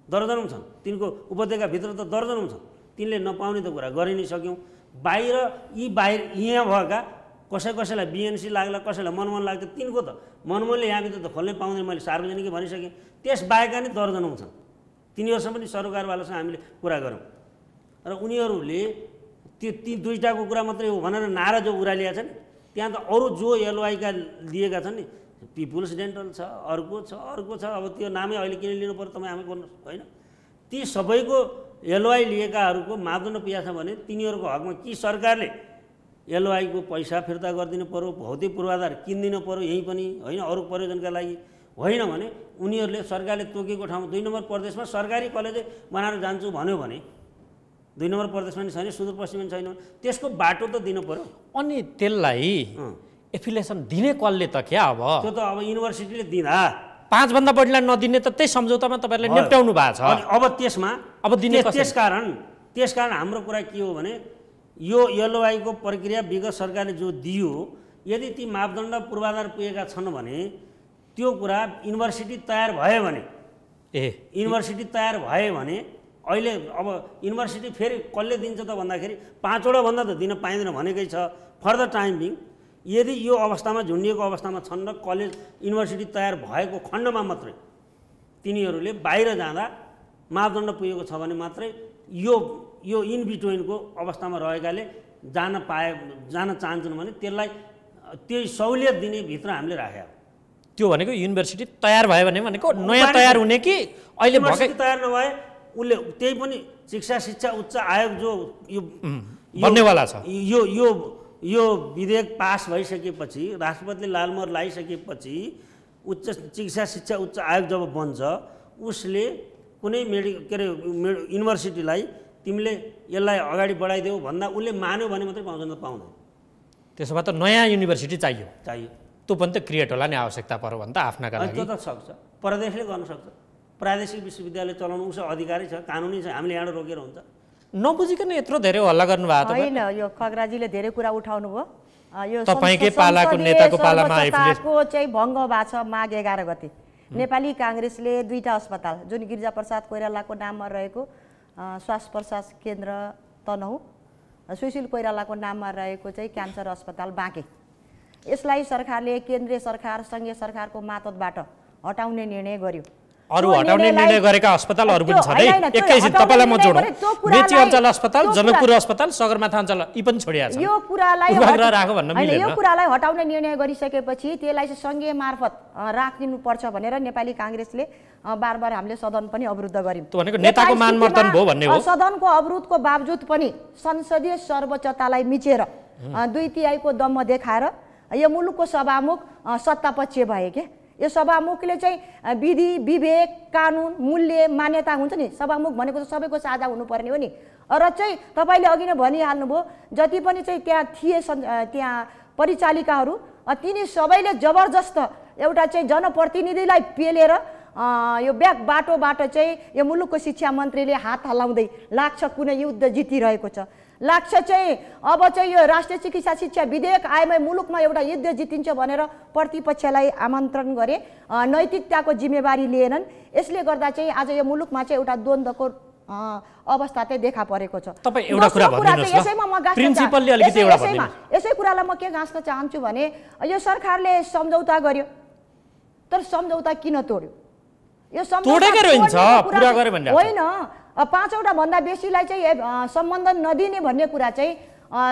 [SPEAKER 2] दर्जनौँ छन् तिनको उपत्यकाभित्र त दर्जनौँ छन् तिनले नपाउने त कुरा गरि नै सक्यौँ बाहिर यहाँ भएका कसैलाई बिएनसी लाग्ला कसैलाई मनमोहन लाग्छ तिनको त मनमोहनले यहाँभित्र त खोल्नै पाउँदैन मैले सार्वजनिकै भनिसकेँ त्यस बाहेक नै दर्जनौँ छन् तिनीहरूसँग पनि सरकारवालासँग हामीले कुरा गरौँ र उनीहरूले ती दुईटाको कुरा मात्रै हो भनेर नारा जो उरालिया छ नि त्यहाँ त अरू जो एलओआईका दिएका छन् नि पिपुल्स डेन्टल छ अर्को छ अब त्यो नामै अहिले किन लिनु पर्यो तपाईँ हामी गर्नु होइन ती सबैको एलओआई लिएकाहरूको मापदण्ड पुगेको छ भने तिनीहरूको हकमा कि सरकारले एलओआईको पैसा फिर्ता गरिदिनु पर्यो भौतिक पूर्वाधार किनिदिनु पर्यो यहीँ पनि होइन अरू प्रयोजनका लागि होइन भने उनीहरूले सरकारले तोकेको ठाउँमा 2 नम्बर प्रदेशमा सरकारी कलेज बनाएर जान्छु भन्यो भने 2 नम्बर प्रदेशमा नि छैन सुदूरपश्चिममा छैन त्यसको बाटो त दिनु पर्यो
[SPEAKER 1] अनि त्यसलाई एफिलिएसन दिने कसले त क्या अब
[SPEAKER 2] त्यो त अब युनिभर्सिटीले दिँदा
[SPEAKER 1] 5 भन्दा बढीलाई नदिने त त्यही सम्झौतामा तपाईहरुले निप्ट्याउनु भएको छ
[SPEAKER 2] अनि अब त्यसमा
[SPEAKER 1] अब दिने
[SPEAKER 2] त्यसकारण हाम्रो कुरा के हो भने यो एलओआई को प्रक्रिया विगत सरकारले जो दियो यदि ती मापदण्ड पूर्वाधार पुगेका छन् भने त्यो कुरा युनिभर्सिटी तयार भयो भने युनिभर्सिटी तयार भयो भने अहिले अब युनिभर्सिटी फेरि कसले दिन्छ त भन्दाखेरि 5 वटा भन्दा त दिन पाइँदैन भनेकै छ फर द टाइम बिङ यदि यो अवस्थामा झुन्डिएको अवस्थामा छन् र कलेज युनिभर्सिटी तयार भएको खण्डमा मात्रै तिनीहरूले बाहिर जाँदा मापदण्ड पुगेको छ भने मात्रै यो इन बिट्विनको अवस्थामा रहेकाले जान चाहन्छन् भने त्यसलाई त्यही सहुलियत दिने भित्र हामीले राखेका
[SPEAKER 1] त्यो भनेको युनिभर्सिटी तयार भयो भनेको नयाँ तयार हुने कि अहिले भएकै
[SPEAKER 2] तयार नभए उसले त्यही पनि शिक्षा उच्च आयोग जो यो
[SPEAKER 1] बन्नेवाला छ
[SPEAKER 2] यो विधेयक पास भइसकेपछि राष्ट्रपतिले लालमोहर लगाइसकेपछि शिक्षा उच्च आयोग जब बन्छ उसले कुनै युनिभर्सिटीलाई तिमीले यसलाई अगाडि बढाइदेऊ भन्दा उसले मान्यो भने मात्रै पाउँदैन त पाउँदैन
[SPEAKER 1] त्यसो भए त नयाँ युनिभर्सिटी चाहियो
[SPEAKER 2] त्यो
[SPEAKER 1] पनि त क्रिएट होला नि आवश्यकता पर्यो भने त आफ्नाका लागि
[SPEAKER 2] त्यो त सक्छ प्रदेशले गर्न सक्छ प्रादेशिक विश्वविद्यालय चलाउनु उसको अधिकारी छ कानुनी छ हामीले यहाँ रोकेर हुन्छ
[SPEAKER 1] नबुझिकन यत्रो धेरै हल्ला गर्नु भएको त
[SPEAKER 3] होइन यो खगराजीले धेरै कुरा उठाउनु भयो यो
[SPEAKER 1] तपाईकै पालाको नेताको पालामा
[SPEAKER 3] को चाहिँ भङ्ग भएको छ माघ 11 गते नेपाली कांग्रेसले 2टा अस्पताल जुन गिरिजा प्रसाद कोइरालाको नाममा रहेको श्वास प्रश्वास केन्द्र तनहुँ सुशील कोइरालाको नाममा रहेको चाहिँ क्यान्सर अस्पताल बाँके यसलाई सरकारले केन्द्रीय सरकार संघीय सरकारको मातहतबाट हटाउने निर्णय गर्यो
[SPEAKER 1] अरु हटाउने निर्णय गरेका अस्पतालहरु पनि छन् है एकैछिन तपाईलाई म जोडौं मेची अञ्चल अस्पताल जनकपुर अस्पताल सगरमाथा अञ्चल यी पनि छोडिया छन्
[SPEAKER 3] यो कुरालाई
[SPEAKER 1] राखो भन्न मिल्दैन
[SPEAKER 3] यो कुरालाई हटाउने निर्णय गरिसकेपछि त्यसलाई चाहिँ संघीय मार्फत राखिनु पर्छ भनेर नेपाली कांग्रेसले बारबार हामीले सदन पनि अवरुद्ध गर्यौं
[SPEAKER 1] त्यो भनेको नेताको मानमर्दन भयो भन्ने हो
[SPEAKER 3] सदनको अवरुद्धको बावजुद पनि संसदीय सर्वोच्चतालाई मिचेर 2/3 को दम्म देखाएर यो मुलुकको सभामुख सत्तापक्ष भए के यो सभामुखले चाहिँ विधि विवेक कानुन मूल्य मान्यता हुन्छ नि सभामुख भनेको त सबैको साझा हुनुपर्ने हो नि र चाहिँ तपाईले अघि नै भनिहाल्नुभयो जति पनि चाहिँ त्यहाँ थिए त्यहाँ परिचालिकाहरू तिनी सबैले जबरजस्त एउटा चाहिँ जनप्रतिनिधिलाई पेलेर यो ब्याक बाटोबाट चाहिँ यो मुलुकको शिक्षा मन्त्रीले हात हल्लाउँदै लाग्छ कुनै युद्ध जितिरहेको छ, लाग्छ चाहिँ अब चाहिँ यो राष्ट्रिय चिकित्सा शिक्षा विधेयक आएमै मुलुकमा एउटा युद्ध जितिन्छ भनेर प्रतिपक्षलाई आमन्त्रण गरे, नैतिकताको जिम्मेवारी लिएनन्। यसले गर्दा चाहिँ आज यो मुलुकमा चाहिँ एउटा द्वन्द्वको अवस्था चाहिँ देखा परेको छ।
[SPEAKER 1] तपाईँ एउटा कुरा भनिदिनुहोस् ल, प्रिन्सिपलले अलिकति एउटा भनिदिनुहोस्।
[SPEAKER 3] यसै कुरालाई म के गाँच्न चाहन्छु भने यो सरकारले सम्झौता गर्यो, तर सम्झौता किन तोड्यो? यो सम्झौता होइन, 5वटा भन्दा बेसीलाई चाहिँ सम्बन्धन नदिने भन्ने कुरा चाहिँ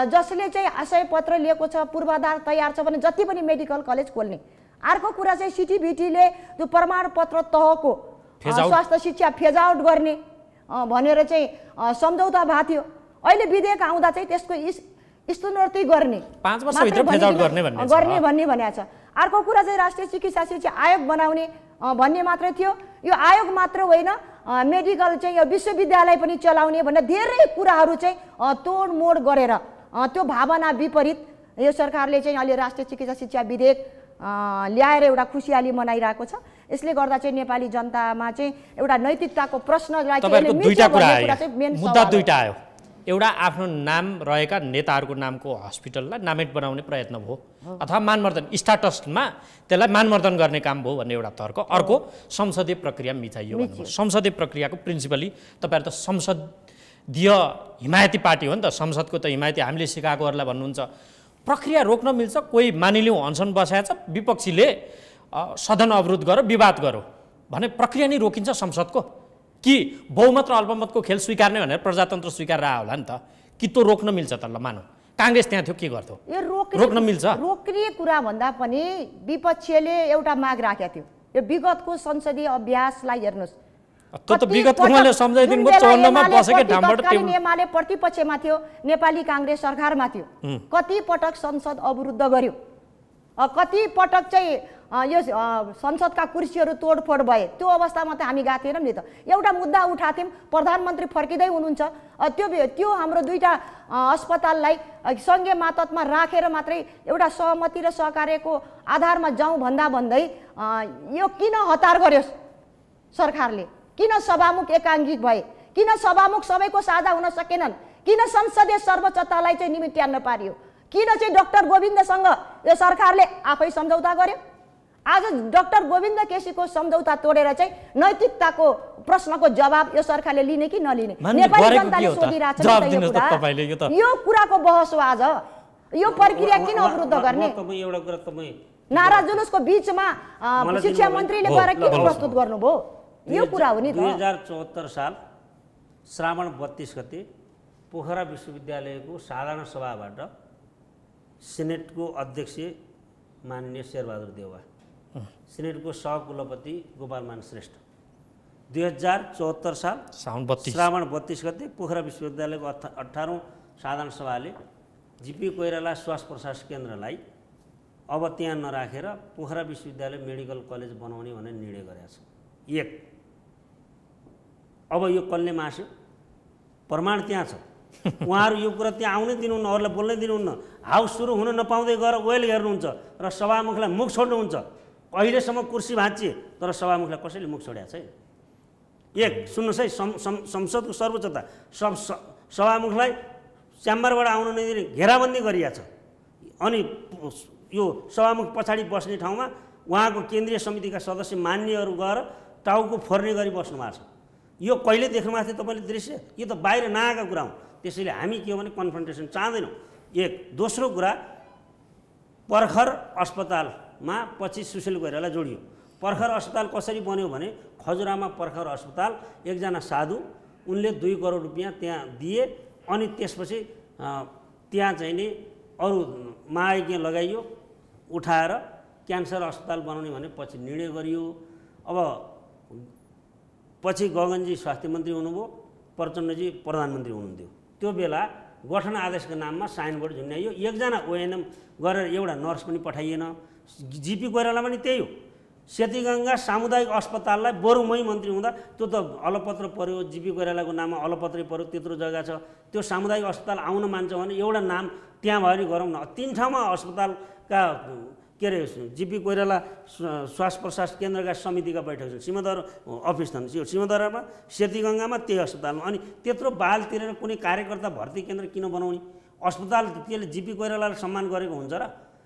[SPEAKER 3] जसले चाहिँ आशय पत्र लिएको छ, पूर्वाधार तयार छ भने जति पनि मेडिकल कलेज खोल्ने। अर्को कुरा चाहिँ सिटिभिटीले त्यो प्रमाणपत्र तहको स्वास्थ्य शिक्षा फेज आउट गर्ने भनेर चाहिँ सम्झौता भएको थियो। अहिले विधेयक आउँदा चाहिँ त्यसको स्तरोन्नति गर्ने
[SPEAKER 1] 5 वर्षभित्र फेज आउट गर्ने
[SPEAKER 3] भन्ने भनेको छ। अर्को कुरा चाहिँ राष्ट्रिय चिकित्सा शिक्षा आयोग बनाउने भन्ने मात्रै थियो। यो आयोग मात्र होइन, मेडिकल चाहिँ यो विश्वविद्यालय पनि चलाउने भनेर धेरै कुराहरू चाहिँ तोडमोड गरेर त्यो भावना विपरीत यो सरकारले चाहिँ अहिले राष्ट्रिय चिकित्सा शिक्षा विधेयक ल्याएर एउटा खुसियाली मनाइरहेको छ। यसले गर्दा चाहिँ नेपाली जनतामा चाहिँ एउटा नैतिकताको प्रश्नलाई
[SPEAKER 1] मुद्दा दुईटा आयो। एउटा आफ्नो नाम रहेका नेताहरूको नामको हस्पिटललाई नामेट बनाउने प्रयत्न भयो अथवा मानवर्धन स्टाटसमा त्यसलाई मानवर्धन गर्ने काम भयो भन्ने एउटा तर्क। अर्को संसदीय प्रक्रिया मिथाइयो भन्नुभयो। संसदीय प्रक्रियाको प्रिन्सिपली तपाईँहरू त संसदीय हिमायती पार्टी हो नि त, संसदको त हिमायती हामीले सिकाएकोहरूलाई भन्नुहुन्छ प्रक्रिया रोक्न मिल्छ। कोही मानिलिउँ अनसन बसाएछ, विपक्षीले सदन अवरोध गर विवाद गरौँ भने प्रक्रिया नै रोकिन्छ संसदको कि बहुमत र अल्पमतको खेल स्वीकार्ने भनेर प्रजातन्त्र स्वीकार रहा होला नि त, कि त्यो रोक्न मिल्छ त? ल मानौँ काङ्ग्रेस त्यहाँ थियो, के गर्थ्यो?
[SPEAKER 3] यो
[SPEAKER 1] रोक्न मिल्छ?
[SPEAKER 3] रोक्ने कुरा भन्दा पनि विपक्षीले एउटा माग राखेको थियो। यो विगतको संसदीय अभ्यासलाई हेर्नुहोस्,
[SPEAKER 1] त्यो त विगतको मैले सम्झाइदिनु भयो। 54 मा बसेकै ढामबाट
[SPEAKER 3] एमाले प्रतिपक्षमा थियो, नेपाली काङ्ग्रेस सरकारमा थियो, कति पटक संसद अवरुद्ध गर्यो, कति पटक चाहिँ यो संसदका कुर्सीहरू तोडफोड भए। त्यो अवस्थामा त हामी गएको थिएनौँ नि त। एउटा मुद्दा उठाएको थियौँ, प्रधानमन्त्री फर्किँदै हुनुहुन्छ, त्यो हाम्रो दुईटा अस्पताललाई सङ्घीय मातहतमा राखेर मात्रै एउटा सहमति र सहकार्यको आधारमा जाउँ भन्दै यो किन हतार गर्यो सरकारले? किन सभामुख एकाङ्गिक भए? किन सभामुख सबैको साझा हुन सकेनन्? किन संसदीय सर्वोच्चतालाई चाहिँ निमित्यान्न पारियो? किन चाहिँ डाक्टर गोविन्दसँग यो सरकारले आफै सम्झौता गर्यो? आज डाक्टर गोविन्द केसीको सम्झौता तोडेर चाहिँ नैतिकताको प्रश्नको जवाब यो सरकारले लिने कि नलिने नेपाली जनताले सोधिरहेछ। यो कुराको बहस हो आज। यो प्रक्रिया किन अवरुद्ध गर्ने? नारा जुलुसको बीचमा शिक्षा मन्त्रीले गएर किन प्रस्तुत गर्नुभयो? यो कुरा हो नि त।
[SPEAKER 2] 2074 साल श्रावण 32 गते पोखरा विश्वविद्यालयको साधारण सभाबाट सिनेटको अध्यक्ष माननीय शेरबहादुर देउवा, सिनेटको सहकुलपति गोपालमान श्रेष्ठ 2074 साल श्रावण 32 गते पोखरा विश्वविद्यालयको 18औं साधारण सभाले जीपी कोइराला श्वास प्रश्वास केन्द्रलाई अब त्यहाँ नराखेर पोखरा विश्वविद्यालय मेडिकल कलेज बनाउने भनेर निर्णय गरेको छ। एक, अब यो कसले मास्यो? प्रमाण त्यहाँ छ। उहाँहरू यो कुरा त्यहाँ आउनै दिनुहुन्न, अरूलाई बोल्नै दिनुहुन्न, हाउस सुरु हुन नपाउँदै गएर ओयल हेर्नुहुन्छ र सभामुखलाई मुख छोड्नुहुन्छ। अहिलेसम्म कुर्सी भाँचिए तर सभामुखलाई कसैले मुख छोडेको छैन। एक, सुन्नुहोस् है, संसदको सर्वोच्चता सभामुखलाई च्याम्बरबाट आउन नदिने घेराबन्दी गरिएको छ। अनि यो सभामुख पछाडि बस्ने ठाउँमा उहाँको केन्द्रीय समितिका सदस्य मान्यहरू गएर टाउको फोर्ने गरी बस्नु भएको छ। यो कहिले देख्नु भएको थियो तपाईँले दृश्य? यो त बाहिर नआएका कुरा हुन्। त्यसैले हामी के हो भने कन्फ्रन्टेसन चाहँदैनौँ। एक, दोस्रो कुरा, पर्खर अस्पतालमा पछि सुशील कोइराला जोडियो। पर्खर अस्पताल कसरी बन्यो भने खजुरामा पर्खर अस्पताल एकजना साधु उनले 2 करोड रुपियाँ त्यहाँ दिए अनि त्यसपछि त्यहाँ चाहिँ नि अरू महायज्ञ लगाइयो, उठाएर क्यान्सर अस्पताल बनाउने भने पछि निर्णय गरियो। अब पछि गगनजी स्वास्थ्य मन्त्री हुनुभयो, प्रचण्डजी प्रधानमन्त्री हुनुहुन्थ्यो। त्यो बेला गठन आदेशको नाममा साइनबोर्ड झुन्ड्याइयो। एकजना ओएनएम गरेर एउटा नर्स पनि पठाइएन। जीपी कोइराला पनि त्यही हो। सेतीगङ्गा सामुदायिक अस्पताललाई बरु मै मन्त्री हुँदा त्यो त अलपत्र पर्यो, जीपी कोइरालाको नाममा अलपत्रै पर्यो, त्यत्रो जग्गा छ। त्यो सामुदायिक अस्पताल आउन मान्छ भने एउटा नाम त्यहाँ भयो नि गरौँ न। 3 ठाउँमा अस्पतालका के अरे जीपी कोइराला श्वास प्रश्वास केन्द्रका समितिका बैठक छन्, सिंहदर अफिस छन्, सिंहदरमा सेतीगङ्गामा त्यही अस्पतालमा। अनि त्यत्रो बाल तिरेर कुनै कार्यकर्ता भर्ती केन्द्र किन बनाउने? अस्पताल त्यसले जीपी कोइरालालाई सम्मान गरेको हुन्छ र?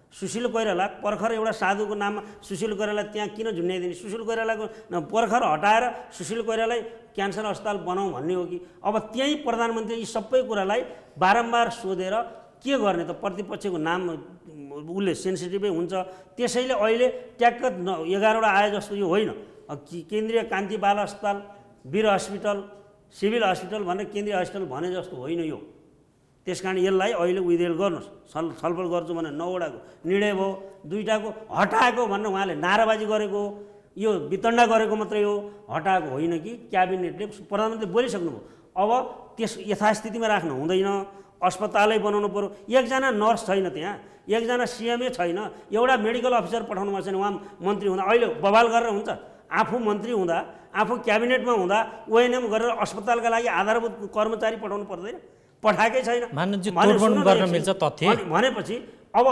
[SPEAKER 2] सुशील कोइराला पर्खर एउटा साधुको नाममा सुशील कोइराला त्यहाँ किन झुन्ड्याइदिने? सुशील कोइरालाको पर्खर हटाएर सुशील कोइरालाई क्यान्सर अस्पताल बनाऊ भन्ने हो कि? अब त्यही प्रधानमन्त्री यी सबै कुरालाई बारम्बार सोधेर के गर्ने त? प्रतिपक्षको नाम उसले सेन्सिटिभै हुन्छ। त्यसैले अहिले ट्याक्क 11वटा आए जस्तो यो होइन। केन्द्रीय कान्ति बाल अस्पताल, वीर हस्पिटल, सिभिल हस्पिटल भनेर केन्द्रीय हस्पिटल भने जस्तो होइन यो। त्यस कारण यसलाई अहिले विधेयक गर्नुहोस्, छलफल गर्छु भने 9वटाको निर्णय भयो, 2टाको हटाएको भनेर उहाँले नाराबाजी गरेको, यो वितण्डा गरेको मात्रै हो, हटाएको होइन कि क्याबिनेटले प्रधानमन्त्री बोलिसक्नुभयो। अब त्यस यथास्थितिमा राख्नु हुँदैन, अस्पतालै बनाउनु पर्यो। एकजना नर्स छैन त्यहाँ, एकजना सिएमए छैन, एउटा मेडिकल अफिसर पठाउनु भएको छैन। उहाँ मन्त्री हुँदा अहिले बवाल गरेर हुन्छ? आफू मन्त्री हुँदा, आफू क्याबिनेटमा हुँदा ओएनएम गरेर अस्पतालका लागि आधारभूत कर्मचारी पठाउनु पर्दैन? पठाएकै छैन। भनेपछि अब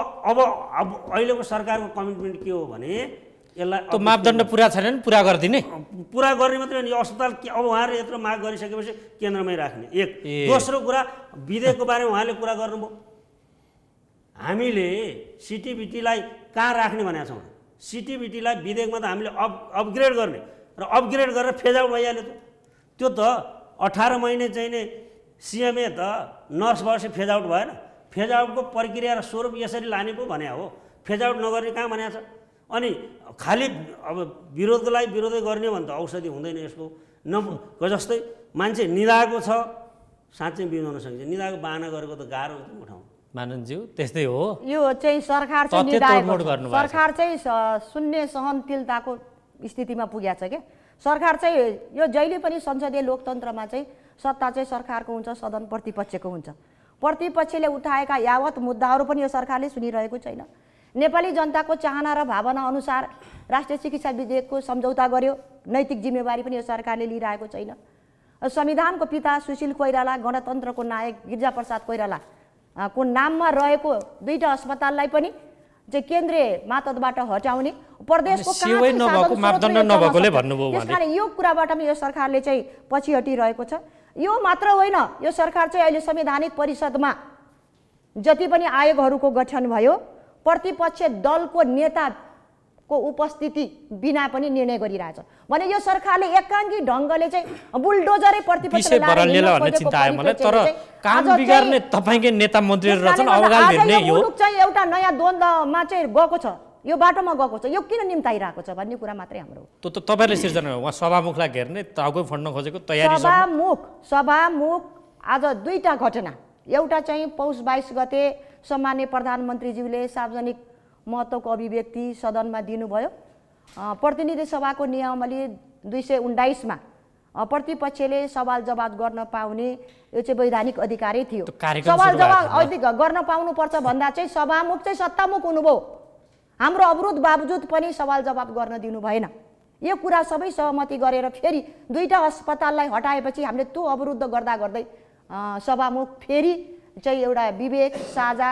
[SPEAKER 2] अहिलेको सरकारको कमिटमेन्ट के हो भने यसलाई
[SPEAKER 1] त्यो मापदण्ड पुरा छैन, पुरा गरिदिने,
[SPEAKER 2] पुरा गर्ने मात्रै होइन। यो अस्पताल अब उहाँहरूले यत्रो माग गरिसकेपछि केन्द्रमै राख्ने एक। दोस्रो कुरा, विधेयकको बारेमा उहाँले कुरा गर्नुभयो। हामीले सिटिबिटीलाई कहाँ राख्ने भनेका छौँ? सिटिबिटीलाई विधेयकमा त हामीले अपग्रेड गर्ने र अपग्रेड गरेर फेज आउट भइहाल्यो त। त्यो त 18 महिने चाहिँ नै सिएमए त नर्स भएपछि फेज आउट भएन। फेज आउटको प्रक्रिया र स्वरूप यसरी लाने पो भने हो, फेज आउट नगर्ने कहाँ भनेको छ? अनि खालि अब विरोधको लागि विरोधै गर्ने भने त औषधि हुँदैन यसको। जस्तै मान्छे निदाएको छ, साँच्चै बिउन सकिन्छ, निदाएको बाहना गरेको त गाह्रो हुन्छ उठाउनु।
[SPEAKER 1] माननज्यू त्यस्तै हो।
[SPEAKER 3] यो चाहिँ सरकार चाहिँ निदाएको, सरकार चाहिँ शून्य सहनशीलताको स्थितिमा पुगेको छ क्या। सरकार चाहिँ यो जहिले पनि संसदीय लोकतन्त्रमा चाहिँ सत्ता चाहिँ सरकारको हुन्छ, सदन प्रतिपक्षको हुन्छ। प्रतिपक्षले उठाएका यावत मुद्दाहरू पनि यो सरकारले सुनिरहेको छैन। नेपाली जनताको चाहना र भावना अनुसार राष्ट्रिय चिकित्सा विधेयकको सम्झौता गर्यो, नैतिक जिम्मेवारी पनि यो सरकारले लिइरहेको छैन। संविधानको पिता सुशील कोइराला, गणतन्त्रको नायक गिरिजाप्रसाद कोइराला को नाममा रहेको 2टा अस्पताललाई पनि चाहिँ केन्द्रीय मातहतबाट हटाउने, प्रदेशको
[SPEAKER 1] मापदण्ड नभएकोले भन्नुभयो।
[SPEAKER 3] त्यसकारण यो कुराबाट पनि यो सरकारले चाहिँ पछि हटिरहेको छ। यो मात्र होइन, यो सरकार चाहिँ अहिले संवैधानिक परिषदमा जति पनि आयोगहरूको गठन भयो, प्रतिपक्ष दलको नेताको उपस्थिति बिना पनि निर्णय गरिरहेछ भने यो सरकारले एकाङ्की ढङ्गले चाहिँ बुलडोजरै प्रतिपक्षलाई
[SPEAKER 1] तर काम बिगार्ने तपाईकै नेता मन्त्रीहरू रहेछन्, अवगाल दिने यो
[SPEAKER 3] चाहिँ एउटा नयाँ द्वन्द्वमा चाहिँ गएको छ, यो बाटोमा गएको छ। यो किन निम्ताइरहेको छ भन्ने कुरा मात्रै हाम्रो।
[SPEAKER 1] त्यो त तपाईहरुले सिर्जना उहाँ सभामुखलाई घेर्ने टाउको फड्न खोजेको तयारी
[SPEAKER 3] सभामुख आज 2टा घटना, एउटा चाहिँ पौष 22 गते सम्माननीय प्रधानमन्त्रीज्यूले सार्वजनिक महत्त्वको अभिव्यक्ति सदनमा दिनुभयो। प्रतिनिधि सभाको नियमावली 219 मा प्रतिपक्षले सवाल जवाब गर्न पाउने यो चाहिँ वैधानिक अधिकारै थियो। सवाल जवाब गर्न पाउनुपर्छ भन्दा चाहिँ सभामुख चाहिँ सत्तामुख हुनुभयो। हाम्रो अवरोध बावजुद पनि सवाल जवाब गर्न दिनु भएन। यो कुरा सबै सहमति गरेर फेरि 2टा अस्पताललाई हटाएपछि हामीले त्यो अवरुद्ध गर्दा गर्दै सभामुख फेरि चाहिँ एउटा विवेक साझा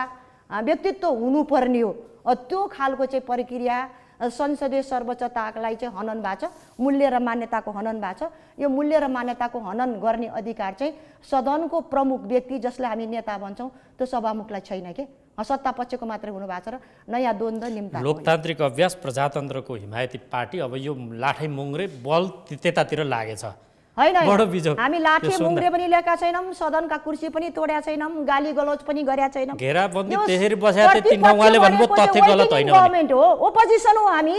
[SPEAKER 3] व्यक्तित्व हुनुपर्ने हो। त्यो खालको चाहिँ प्रक्रिया संसदीय सर्वोच्चतालाई चाहिँ हनन भएको छ, मूल्य र मान्यताको हनन भएको छ। यो मूल्य र मान्यताको हनन गर्ने अधिकार चाहिँ सदनको प्रमुख व्यक्ति जसलाई हामी नेता भन्छौँ त्यो सभामुखलाई छैन के, सत्ता पक्षको मात्रै हुनु भएको छ र नयाँ द्वन्द्व निम्ता
[SPEAKER 1] लोकतान्त्रिक अभ्यास प्रजातन्त्रको हिमायती पार्टी अब यो लाठै मुङ्ग्रे बल त्यतातिर लागेछ
[SPEAKER 3] होइन। हामी लाठे मुङ्ग्रे पनि ल्याएका छैनौँ, सदनका कुर्सी पनि तोडेका छैनौँ, गाली गलौज पनि गरेका छैनौँ।
[SPEAKER 1] घेराबन्दी त्यसरी बसेका थिए, तिनमा उहाँले भन्नुभयो तथ्य गलत होइन।
[SPEAKER 3] गभर्नमेन्ट हो, ओपोजिसन हो हामी।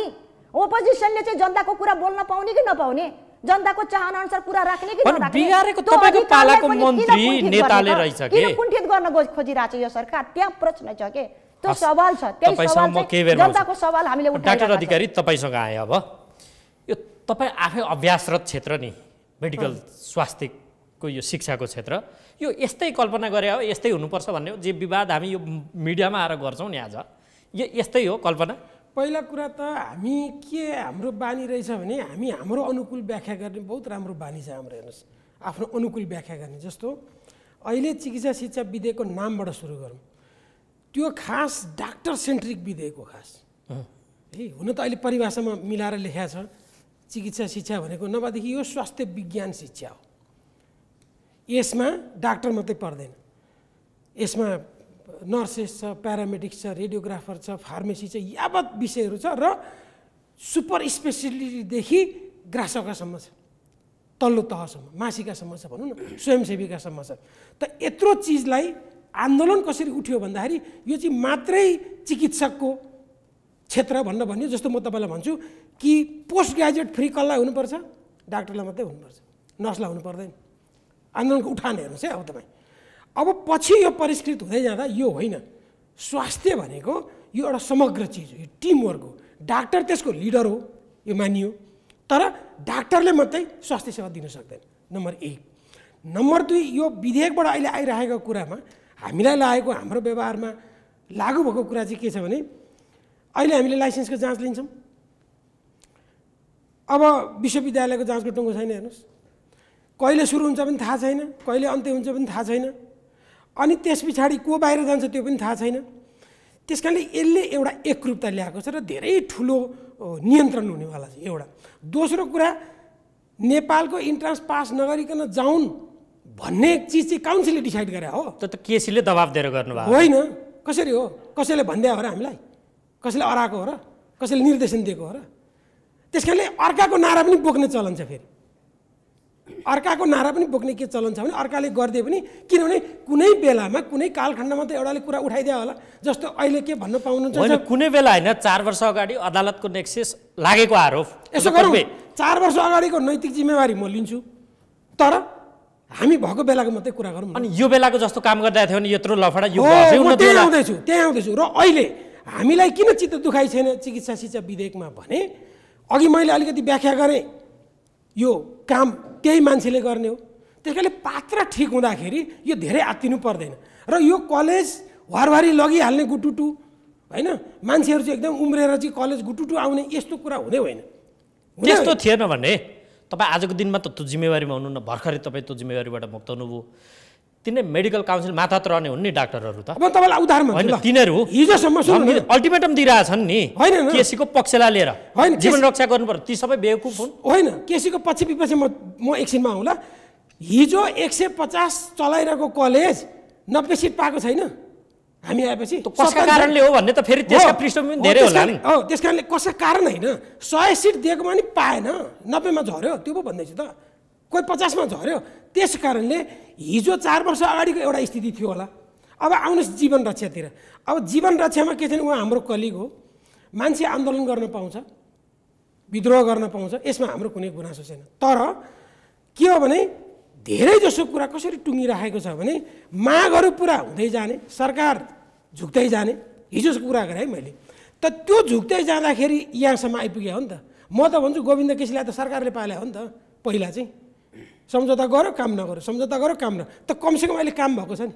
[SPEAKER 3] ओपोजिसनले चाहिँ जनताको कुरा बोल्न पाउने कि नपाउने, जनताको चाहना अनुसार कुरा राख्ने कि नराख्ने,
[SPEAKER 1] बिगारेको तपाईको पालाको मन्त्री नेताले रहेछ के,
[SPEAKER 3] किन कुण्ठित गर्न खोजिरहेछ यो सरकार? त्यहाँ प्रश्न छ के, त्यो सवाल छ। त्यही सवाल जनताको सवाल हामीले उठाएका छौँ।
[SPEAKER 1] डाक्टर अधिकारी तपाईसँग आए। अब यो तपाई आफै अभ्यासरत क्षेत्र नि मेडिकल स्वास्थ्यको यो शिक्षाको क्षेत्र, यो यस्तै कल्पना गरे हो, यस्तै हुनुपर्छ भन्ने हो? जे विवाद हामी यो मिडियामा आएर गर्छौँ नि आज, यो यस्तै हो कल्पना?
[SPEAKER 4] पहिला कुरा त हामी के हाम्रो बानी रहेछ भने हामी हाम्रो अनुकूल व्याख्या गर्ने बहुत राम्रो बानी छ हाम्रो। हेर्नुहोस्, आफ्नो अनुकूल व्याख्या गर्ने। जस्तो अहिले चिकित्सा शिक्षा विधेयकको नामबाट सुरु गरौँ, त्यो खास डाक्टर सेन्ट्रिक विधेयक हो खास। है। हुन त अहिले परिभाषामा मिलाएर लेखेको छ चिकित्सा शिक्षा भनेको, नभएदेखि यो स्वास्थ्य विज्ञान शिक्षा हो। यसमा डाक्टर मात्रै पर्दैन, यसमा नर्सेस छ, प्यारामेडिक्स छ, रेडियोग्राफर छ, फार्मेसी छ, यावत विषयहरू छ र सुपर स्पेसिलिटीदेखि ग्रासकासम्म छ, तल्लो तहसम्म, मासिकासम्म छ, भनौँ न स्वयंसेविकासम्म छ। त यत्रो चिजलाई आन्दोलन कसरी उठ्यो भन्दाखेरि यो चाहिँ मात्रै चिकित्सकको क्षेत्र भन्न भन्यो। जस्तो म तपाईँलाई भन्छु कि पोस्ट ग्रेजुएट फ्री कसलाई हुनुपर्छ? डाक्टरलाई मात्रै हुनुपर्छ, नर्सलाई हुनु पर्दैन। आन्दोलनको उठान हेर्नुहोस् है। अब तपाईँ अब पछि यो परिष्कृत हुँदै जाँदा यो होइन, स्वास्थ्य भनेको यो एउटा समग्र चिज हो, यो टिमवर्क हो। डाक्टर त्यसको लिडर हो, यो मानियो, तर डाक्टरले मात्रै स्वास्थ्य सेवा दिन सक्दैन, नम्बर 1। नम्बर 2, यो विधेयकबाट अहिले आइरहेको कुरामा हामीलाई लागेको, हाम्रो व्यवहारमा लागु भएको कुरा चाहिँ के छ भने अहिले हामीले लाइसेन्सको जाँच लिन्छौँ। अब विश्वविद्यालयको जाँचको टुङ्गो छैन, हेर्नुहोस्, कहिले सुरु हुन्छ पनि थाहा छैन, कहिले अन्त्य हुन्छ पनि थाहा छैन, अनि त्यस पछाडि को बाहिर जान्छ त्यो पनि थाहा छैन। त्यस कारणले यसले एउटा एकरूपता ल्याएको छ र धेरै ठुलो नियन्त्रण हुनेवाला छ एउटा। दोस्रो कुरा, नेपालको इन्ट्रान्स पास नगरिकन जाउन् भन्ने चिज चाहिँ काउन्सिलले डिसाइड गरे हो।
[SPEAKER 1] त्यो त केसीले दबाब दिएर गर्नुभयो
[SPEAKER 4] होइन। कसरी हो? कसैले भनिदियो हो र हामीलाई? कसैले अराएको हो र? कसैले निर्देशन दिएको हो र? त्यस कारणले अर्काको नारा पनि बोक्ने चलन छ। फेरि अर्काको नारा पनि बोक्ने के चलन छ भने अर्काले गरिदिए पनि, किनभने कुनै बेलामा कुनै कालखण्डमा त एउटाले कुरा उठाइदियो होला। जस्तो अहिले के भन्न पाउनुहुन्छ?
[SPEAKER 1] होइन, कुनै बेला होइन, 4 वर्ष अगाडि अदालतको नेक्सेस लागेको आरोप।
[SPEAKER 4] यसो गरौँ, 4 वर्ष अगाडिको नैतिक जिम्मेवारी म लिन्छु, तर हामी भएको बेलाको मात्रै कुरा गरौँ।
[SPEAKER 1] अनि यो बेलाको जस्तो काम गर्दा थियो भने यत्रो लफडा यो
[SPEAKER 4] त्यहाँ आउँदैछु। र अहिले हामीलाई किन चित्त दुखाइ छैन चिकित्सा शिक्षा विधेयकमा भने अघि मैले अलिकति व्याख्या गरेँ, यो काम त्यही मान्छेले गर्ने हो। त्यस कारणले पात्र ठिक हुँदाखेरि यो धेरै आत्तिनु पर्दैन। र यो कलेज वारवारी लगिहाल्ने गुटुटु होइन, मान्छेहरू चाहिँ एकदम उम्रेर चाहिँ कलेज गुटुटु आउने यस्तो कुरा हुँदै होइन।
[SPEAKER 1] त्यस्तो थिएन भने तपाईँ आजको दिनमा त त्यो जिम्मेवारीमा हुनुहुन्न, भर्खरै तपाईँ त्यो जिम्मेवारीबाट मुक्त हुनुभयो। तिनै मेडिकल काउन्सिल माथा त्रने हुन् नि डाक्टरहरू त।
[SPEAKER 4] अब तपाईँलाई उदाहरण भन्छु ल,
[SPEAKER 1] तिनीहरू
[SPEAKER 4] हिजोसम्म
[SPEAKER 1] अल्टिमेटम दिइरहेछन् नि,
[SPEAKER 4] होइन
[SPEAKER 1] केसीको पक्षलाई लिएर
[SPEAKER 4] होइन,
[SPEAKER 1] जीवन रक्षा गर्नु पर्यो। ती सबै बेवकुफ हुन्।
[SPEAKER 4] होइन, केसीको पछि विपछि म एकछिनमा आउँ ल। हिजो 150 चलाइरहेको कलेज 90 सिट पाएको छैन हामी आएपछि।
[SPEAKER 1] कसका कारणले हो भन्ने त फेरि त्यसका पृष्ठभूमि धेरै होला नि।
[SPEAKER 4] हो, त्यस कारणले कसका कारण होइन, 100 सिट दिएकोमा नि पाएन, 90मा झऱ्यो, त्यो पो भन्दैछु त, कोही 50मा झऱ्यो। त्यस कारणले हिजो 4 वर्ष अगाडिको एउटा स्थिति थियो होला। अब आउनुहोस् जीवन रक्षातिर। अब जीवन रक्षामा के छैन, उहाँ हाम्रो कलिग हो, मान्छे आन्दोलन गर्न पाउँछ, विद्रोह गर्न पाउँछ, यसमा हाम्रो कुनै गुनासो छैन। तर के हो भने धेरै जसो कुरा कसरी टुङ्गिराखेको छ भने मागहरू पुरा हुँदै जाने, सरकार झुक्दै जाने। हिजोको कुरा गरेँ है मैले, त त्यो झुक्दै जाँदाखेरि यहाँसम्म आइपुग्यो हो नि त। म त भन्छु गोविन्द केसीलाई त सरकारले पाले हो नि त। पहिला चाहिँ सम्झौता गर्यो काम नगर्यो, सम्झौता गर्यो काम न, त कमसेकम अहिले काम भएको छ नि।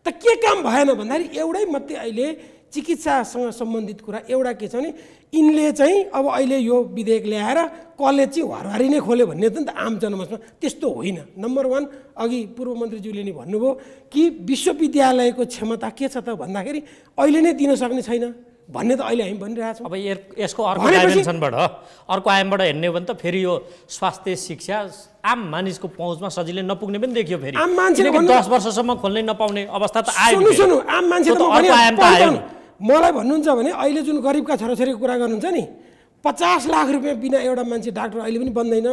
[SPEAKER 4] त के काम भएन भन्दाखेरि एउटै मात्रै अहिले चिकित्सासँग सम्बन्धित कुरा एउटा के छ भने यिनले चाहिँ अब अहिले यो विधेयक ल्याएर कलेज चाहिँ हरहारी नै खोल्यो भन्ने त नि त आम जनमतमा त्यस्तो होइन। नम्बर 1, अघि पूर्व मन्त्रीज्यूले नि भन्नुभयो कि विश्वविद्यालयको क्षमता के छ त भन्दाखेरि अहिले नै दिन सक्ने छैन भन्ने त अहिले हामी भनिरहेको छौँ।
[SPEAKER 1] अब यसको अर्को डाइमेन्सनबाट अर्को आयामबाट हेर्ने हो भने त फेरि यो स्वास्थ्य शिक्षा आम मानिसको पहुँचमा सजिलै नपुग्ने पनि देखियो। फेरि
[SPEAKER 4] आम मान्छेले
[SPEAKER 1] 10 वर्षसम्म खोल्नै नपाउने अवस्था त आयो।
[SPEAKER 4] सुन्नु, आम मान्छेले मलाई भन्नुहुन्छ भने अहिले जुन गरिबका छोराछोरीको कुरा गर्नुहुन्छ नि, 50 लाख रुपियाँ बिना एउटा मान्छे डाक्टर अहिले पनि बन्दैन।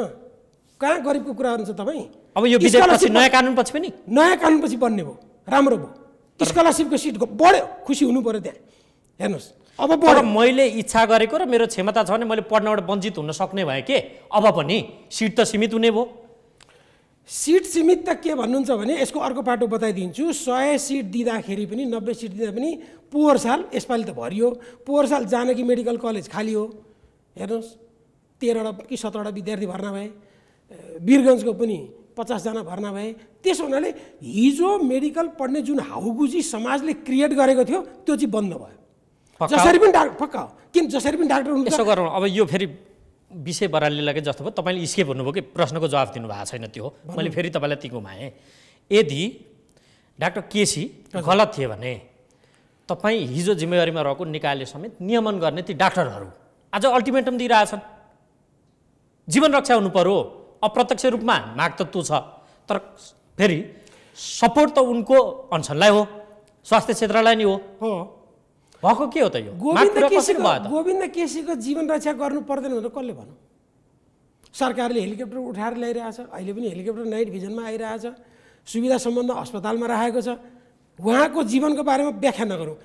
[SPEAKER 4] कहाँ गरिबको कुरा गर्नुहुन्छ तपाईँ?
[SPEAKER 1] अब यो विधेयकपछि नयाँ कानुनपछि पनि
[SPEAKER 4] नयाँ कानुनपछि बन्ने भयो, राम्रो भयो। स्कलरसिपको सिट बढ्यो, खुसी हुनु पर्यो त्यहाँ। हेर्नुहोस् अब
[SPEAKER 1] मैले इच्छा गरेको र मेरो क्षमता छ भने मैले पढ्नबाट वञ्चित हुन सक्ने भए के अब पनि सिट त सीमित हुने भयो।
[SPEAKER 4] सिट सीमित त के भन्नुहुन्छ भने यसको अर्को पाटो बताइदिन्छु। 100 सिट दिँदाखेरि पनि 90 सिट दिँदा पनि पोहोर साल, यसपालि त भरियो, पोहोर साल जानकी मेडिकल कलेज खाली हो। हेर्नुहोस् 13वटा कि 17वटा विद्यार्थी भर्ना भए, वीरगन्जको पनि 50 जना भर्ना भए। त्यसो हुनाले हिजो मेडिकल पढ्ने जुन हाउगुजी समाजले क्रिएट गरेको थियो त्यो चाहिँ बन्द भयो। जसरी पनि डाक्टर पक्का हो, किन जसरी पनि डाक्टर हुनुहुन्छ।
[SPEAKER 1] यसो गरौँ, अब यो फेरि विषय बराली लगे जस्तो भयो। तपाईँले स्केप हुनुभयो कि प्रश्नको जवाफ दिनुभएको छैन, त्यो मैले फेरि तपाईँलाई ती घुमाएँ। यदि डाक्टर केसी गलत थिए भने तपाईँ हिजो जिम्मेवारीमा रहेको निकायले समेत नियमन गर्ने ती डाक्टरहरू आज अल्टिमेटम दिइरहेछन्। जीवन रक्षा हुनु पर्यो, अप्रत्यक्ष रूपमा माग त त्यो छ, तर फेरि सपोर्ट त उनको अनसनलाई हो, स्वास्थ्य क्षेत्रलाई नि हो। भएको के हो त यो?
[SPEAKER 4] गोविन्द केसीको जीवन रक्षा गर्नु पर्दैन भनेर कसले भन्यो? सरकारले हेलिकप्टर उठाएर ल्याइरहेछ, अहिले पनि हेलिकप्टर नाइट भिजनमा आइरहेछ, सुविधा सम्बन्ध अस्पतालमा राखेको छ। उहाँको जीवनको बारेमा व्याख्या नगरौँ।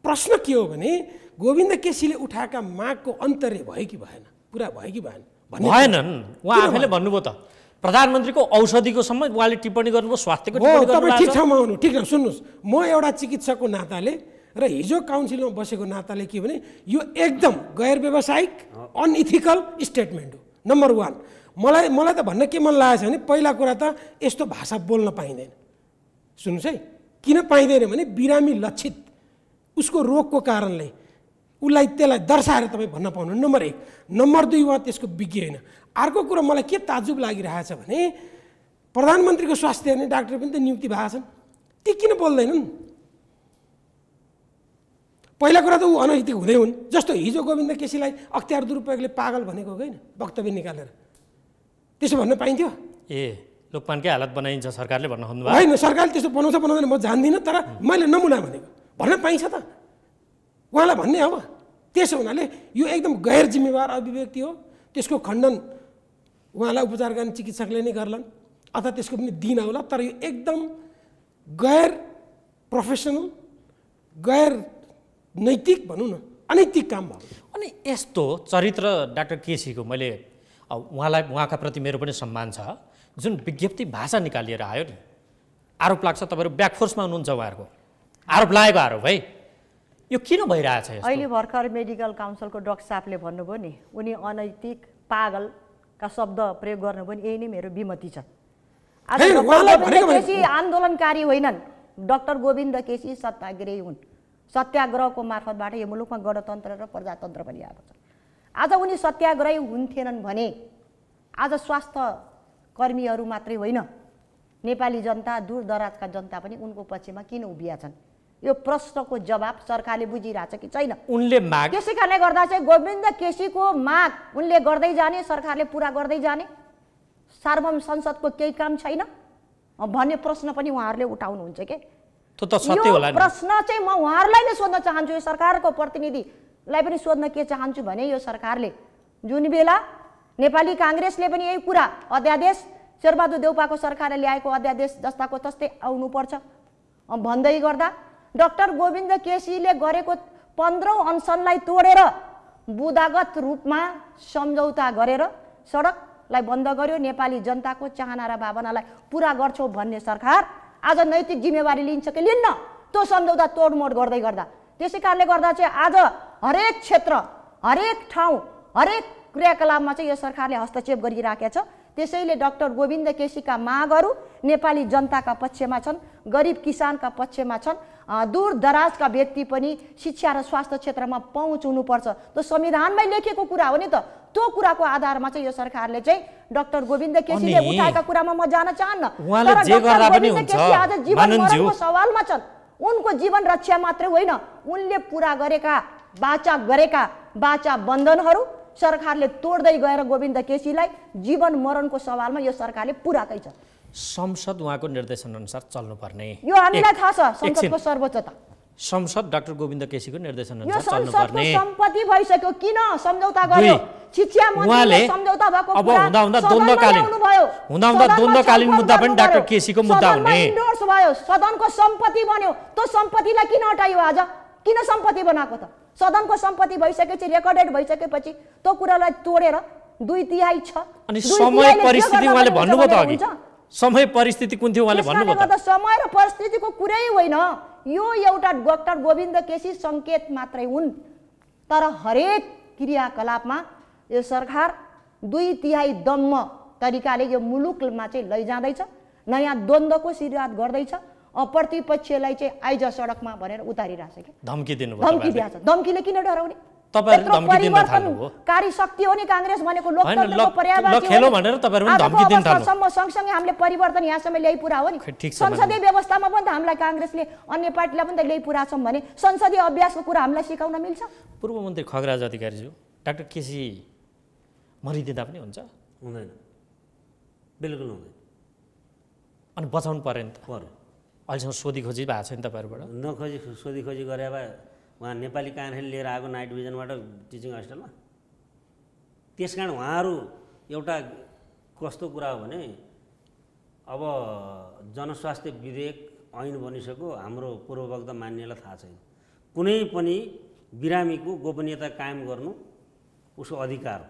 [SPEAKER 4] प्रश्न के हो भने गोविन्द केसीले उठाएका मागको अन्तर्य भयो कि भएन, पुरा भयो कि भएन?
[SPEAKER 1] भएनन्। उहाँ आफैले भन्नुभयो त, प्रधानमन्त्रीको औषधिको सम्म उहाँले टिप्पणी गर्नुभयो, स्वास्थ्यको टिप्पणी गर्नुभयो।
[SPEAKER 4] तपाईँ ठिक ठाउँमा आउनु, ठिक न। सुन्नुहोस्, म एउटा चिकित्सकको नाताले र हिजो काउन्सिलमा बसेको नाताले के भने यो एकदम गैर व्यावसायिक अनइथिकल स्टेटमेन्ट हो। नम्बर 1, मलाई त भन्न के मन लागेको छ भने पहिला कुरा त यस्तो भाषा बोल्न पाइँदैन। सुन्नुहोस् है, किन पाइँदैन भने बिरामी लक्षित उसको रोगको कारणले उसलाई त्यसलाई दर्शाएर तपाईँ भन्न पाउनु। नम्बर 1। नम्बर 2, उहाँ त्यसको विज्ञ होइन। अर्को कुरा मलाई के ताजुब लागिरहेछ भने प्रधानमन्त्रीको स्वास्थ्य हेर्ने डाक्टर पनि त नियुक्ति भएको छन्, ती किन बोल्दैनन्? पहिला कुरा त ऊ अनैतिक हुँदै हुन्। जस्तो हिजो गोविन्द केसीलाई अख्तियार दुरुपयोगले पागल भनेको होइन, वक्तव्य निकालेर त्यसो भन्न पाइन्थ्यो?
[SPEAKER 1] लोकपालकै हालत बनाइन्छ सरकारले भन्न खोज्नुभयो?
[SPEAKER 4] होइन, सरकारले त्यस्तो बनाउँछ बनाउँदैन म जान्दिनँ, तर मैले नमुना भनेको भन्न पाइन्छ त उहाँलाई भन्ने हो। त्यसो हुनाले यो एकदम गैर जिम्मेवार अभिव्यक्ति हो। त्यसको खण्डन उहाँलाई उपचार गर्ने चिकित्सकले नै गर्लान् अथवा त्यसको पनि दिन होला, तर यो एकदम गैर प्रोफेसनल, गैर नैतिक भनौँ न, अनैतिक काम भयो।
[SPEAKER 1] अनि यस्तो चरित्र डाक्टर केसीको मैले उहाँलाई उहाँका प्रति मेरो पनि सम्मान छ, जुन विज्ञप्ति भाषा निकालिएर आयो नि, आरोप लाग्छ तपाईँहरू ब्याकफोर्समा हुनुहुन्छ उहाँहरूको, आरोप लागेको आरोप है, यो किन भइरहेछ?
[SPEAKER 3] अहिले भर्खर मेडिकल काउन्सिलको डक्टर साहबले भन्नुभयो नि, उनी अनैतिक पागलका शब्द प्रयोग गर्नुभयो नि, यही नै मेरो विमति छ। आज केसी आन्दोलनकारी होइनन्, डाक्टर गोविन्द केसी सत्याग्रही हुन्। सत्याग्रहको मार्फतबाट यो मुलुकमा गणतन्त्र र प्रजातन्त्र पनि आएको छ। आज उनी सत्याग्रही हुन्थेनन् भने आज स्वास्थ्य कर्मीहरू मात्रै होइन, नेपाली जनता, दूरदराजका जनता पनि उनको पक्षमा किन उभिया छन्? यो प्रश्नको जवाब सरकारले बुझिरहेछ कि छैन?
[SPEAKER 1] उनले माग,
[SPEAKER 3] त्यसै कारणले गर्दा चाहिँ गोविन्द केसीको माग उनले गर्दै जाने, सरकारले पुरा गर्दै जाने, सार्वभौम संसदको केही काम छैन भन्ने प्रश्न पनि उहाँहरूले उठाउनुहुन्छ के? यो प्रश्न चाहिँ म उहाँहरूलाई नै सोध्न चाहन्छु, यो सरकारको प्रतिनिधिलाई पनि सोध्न के चाहन्छु भने यो सरकारले जुन बेला नेपाली काङ्ग्रेसले पनि यही कुरा अध्यादेश शेरबहादुर देउपाको सरकारले ल्याएको अध्यादेश जस्ताको तस्तै आउनुपर्छ भन्दै गर्दा डाक्टर गोविन्द केसीले गरेको 15औं अनसनलाई तोडेर बुदागत रूपमा सम्झौता गरेर सडकलाई बन्द गर्यो, नेपाली जनताको चाहना र भावनालाई पुरा गर्छौँ भन्ने सरकार आज नैतिक जिम्मेवारी लिन्छ कि लिन्न? त्यो सम्झौता तोडमोड गर्दै गर्दा। त्यसै कारणले गर्दा चाहिँ आज हरेक क्षेत्र, हरेक ठाउँ, हरेक क्रियाकलापमा चाहिँ यो सरकारले हस्तक्षेप गरिराखेको छ। त्यसैले डाक्टर गोविन्द केसीका मागहरू नेपाली जनताका पक्षमा छन्, गरिब किसानका पक्षमा छन्, दूर दराजका व्यक्ति पनि शिक्षा र स्वास्थ्य क्षेत्रमा पहुँच हुनुपर्छ। त्यो संविधानमै लेखेको कुरा हो नि त। त्यो कुराको आधारमा चाहिँ यो सरकारले चाहिँ डाक्टर गोविन्द केसीले उठाएका कुरामा म जान चाहन्न, तर डाक्टर गोविन्द केसी आज जीवन मरणको सवालमा छन्। उनको जीवन रक्षा मात्रै होइन, उनले पुरा गरेका बाचा बन्धनहरू सरकारले तोड्दै गएर गोविन्द केसीलाई जीवन मरणको सवालमा यो सरकारले पुराकै छ।
[SPEAKER 1] संसद उहाँको निर्देशन अनुसार चल्नुपर्ने
[SPEAKER 3] यो हामीलाई थाहा छ, संसदको सर्वोच्चता।
[SPEAKER 1] संसद डाक्टर गोविन्द केसीको निर्देशन
[SPEAKER 3] यो
[SPEAKER 1] अनुसार
[SPEAKER 3] संसदको
[SPEAKER 1] चल्नुपर्ने।
[SPEAKER 3] सम्पत्ति भइसक्यो, किन सम्झौता गर्यो? शिक्षा मन्त्रीले सम्झौता भएको कुरा
[SPEAKER 1] हुँदा द्वन्द्वकालीन मुद्दा पनि डाक्टर केसीको मुद्दा हुने
[SPEAKER 3] भयो, सदनको सम्पत्ति बन्यो। त्यो सम्पत्तिलाई किन हटायो? आज किन सम्पत्ति बनाएको त? सदनको सम्पत्ति भइसकेपछि, रेकर्डेड भइसकेपछि त्यो कुरालाई तोडेर 2/3 छ।
[SPEAKER 1] अनि समय परिस्थिति उहाँले भन्नुभयो त अघि, समय परिस्थिति कुन थियो उहाँले भन्नुभयो त?
[SPEAKER 3] समय र परिस्थितिको कुरै होइन, यो एउटा डाक्टर गोविन्द केसी सङ्केत मात्रै हुन्। तर हरेक क्रियाकलापमा यो सरकार 2/3 दम्म तरिकाले यो मुलुकमा चाहिँ लैजाँदैछ, नयाँ द्वन्द्वको सुरुवात गर्दैछ, प्रतिपक्षलाई चाहिँ आइज सडकमा भनेर उतारिरहेछ कि
[SPEAKER 1] धम्की दिनुभयो।
[SPEAKER 3] धम्की दिएछ। धम्कीले किन डराउने?
[SPEAKER 1] तपाईहरुले धम्की दिन थाल्नुभयो
[SPEAKER 3] कारी शक्ति हो नि कांग्रेस भनेको
[SPEAKER 1] हैन
[SPEAKER 3] लोकतन्त्रको पर्यायवाची
[SPEAKER 1] ल खेलो भनेर तपाईहरु पनि धम्की दिन थाल्नु
[SPEAKER 3] सम्म सँगसँगै हामीले परिवर्तन यहाँसम्म ल्याइ पुरा हो नि संसदीय व्यवस्थामा पनि त हामीलाई कांग्रेसले अन्य पार्टीलाई पनि त ल्याइ पुरा छौं भने संसदीय अभ्यासको कुरा हामीलाई सिकाउन मिल्छ
[SPEAKER 1] पूर्व मन्त्री खगराज अधिकारीज्यू डाक्टर केसी मरिदिँदा पनि हुन्छ
[SPEAKER 2] हुँदैन बिल्कुल हुँदैन
[SPEAKER 1] अनि बचाउनु पर्यो नि त
[SPEAKER 2] पर्यो
[SPEAKER 1] अहिलेसम्म सोधी खोजी भएको छ नि तपाईहरुबाट
[SPEAKER 2] नखोजी सोधी खोजी गरे भए उहाँ नेपाली काङ्ग्रेसले लिएर आएको नाइट भिजनबाट टिचिङ हस्टेलमा त्यसकारण उहाँहरू एउटा कस्तो कुरा हो भने अब जनस्वास्थ्य विधेयक ऐन बनिसक्यो हाम्रो पूर्ववक्ता मान्नेलाई थाहा छैन कुनै पनि बिरामीको गोपनीयता कायम गर्नु उसको अधिकार हो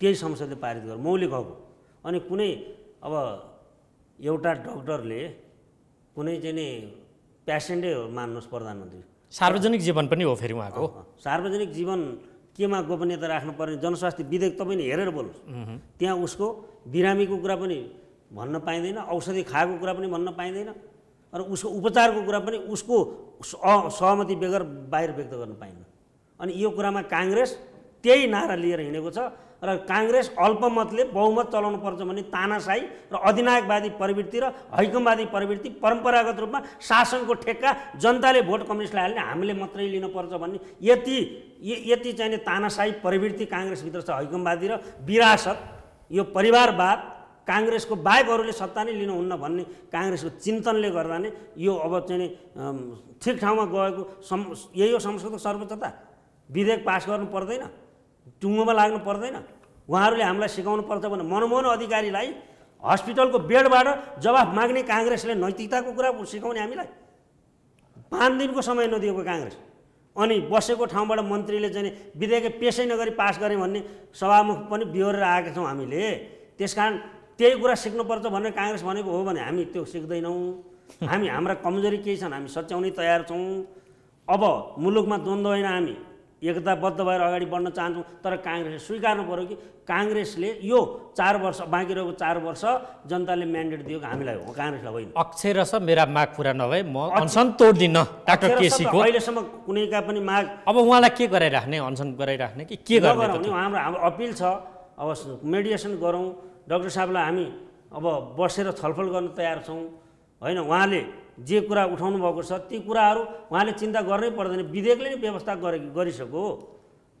[SPEAKER 2] त्यही संसदले पारित गर्नु मौलिक हक हो अनि कुनै अब एउटा डक्टरले कुनै चाहिँ नि पेसेन्टै हो मान्नुहोस् प्रधानमन्त्री
[SPEAKER 1] सार्वजनिक जीवन पनि हो फेरि उहाँको
[SPEAKER 2] सार्वजनिक जीवन केमा गोपनीयता राख्नुपर्ने जनस्वास्थ्य विधेयक तपाईँले हेरेर बोल्नुहोस् त्यहाँ उसको बिरामीको कुरा पनि भन्न पाइँदैन औषधि खाएको कुरा पनि भन्न पाइँदैन र उसको उपचारको कुरा पनि उसको सहमति बेगर बाहिर व्यक्त गर्न पाइँदैन अनि यो कुरामा काङ्ग्रेस त्यही नारा लिएर हिँडेको छ र काङ्ग्रेस अल्पमतले बहुमत चलाउनु पर्छ भन्ने तानाशाही र अधिनायकवादी प्रवृत्ति र हैकमवादी प्रवृत्ति परम्परागत रूपमा शासनको ठेक्का जनताले भोट कम्युनिस्टलाई हाल्ने हामीले मात्रै लिनुपर्छ भन्ने यति चाहिने तानाशाही प्रवृत्ति काङ्ग्रेसभित्र छ हैकमवादी र विरासत यो परिवारवाद काङ्ग्रेसको बाहेक अरूले सत्ता नै लिनुहुन्न भन्ने काङ्ग्रेसको चिन्तनले गर्दा नै यो अब चाहिँ ठिक ठाउँमा गएको यही हो संसदको सर्वोच्चता विधेयक पास गर्नु पर्दैन टुङ्गोमा लाग्नु पर्दैन उहाँहरूले हामीलाई सिकाउनु पर्छ भने मनमोहन अधिकारीलाई हस्पिटलको बेडबाट जवाफ माग्ने काङ्ग्रेसले नैतिकताको कुरा सिकाउने हामीलाई 5 दिनको समय नदिएको काङ्ग्रेस अनि बसेको ठाउँबाट मन्त्रीले चाहिँ विधेयक पेशै नगरी पास गरे भन्ने सभामुख पनि बिहोरेर आएका छौँ हामीले त्यसकारण त्यही कुरा सिक्नुपर्छ भनेर काङ्ग्रेस भनेको हो भने हामी त्यो सिक्दैनौँ हामी हाम्रा कमजोरी केही छन् हामी सच्याउनै तयार छौँ अब मुलुकमा द्वन्द्व होइन हामी एकताबद्ध भएर अगाडि बढ्न चाहन्छौँ तर काङ्ग्रेसले स्वीकार्नु पर्यो कि काङ्ग्रेसले यो 4 वर्ष बाँकी रहेको 4 वर्ष जनताले म्यान्डेट दिएको हामीलाई हो काङ्ग्रेसलाई होइन
[SPEAKER 1] अक्षरश मेरा माग पुरा नभए म अनसन तोड्दिन डाक्टर केसीको
[SPEAKER 2] अहिलेसम्म कुनैका पनि माग
[SPEAKER 1] अब उहाँलाई के गराइराख्ने अनसन गराइराख्ने कि के गर्ने
[SPEAKER 2] हाम्रो अपिल छ अब मेडिएसन गरौँ डाक्टर साहबलाई हामी अब बसेर छलफल गर्न तयार छौँ होइन उहाँले जे कुरा उठाउनु भएको छ ती कुराहरू उहाँले चिन्ता गर्नै पर्दैन विधेयकले नै व्यवस्था गरिसक्यो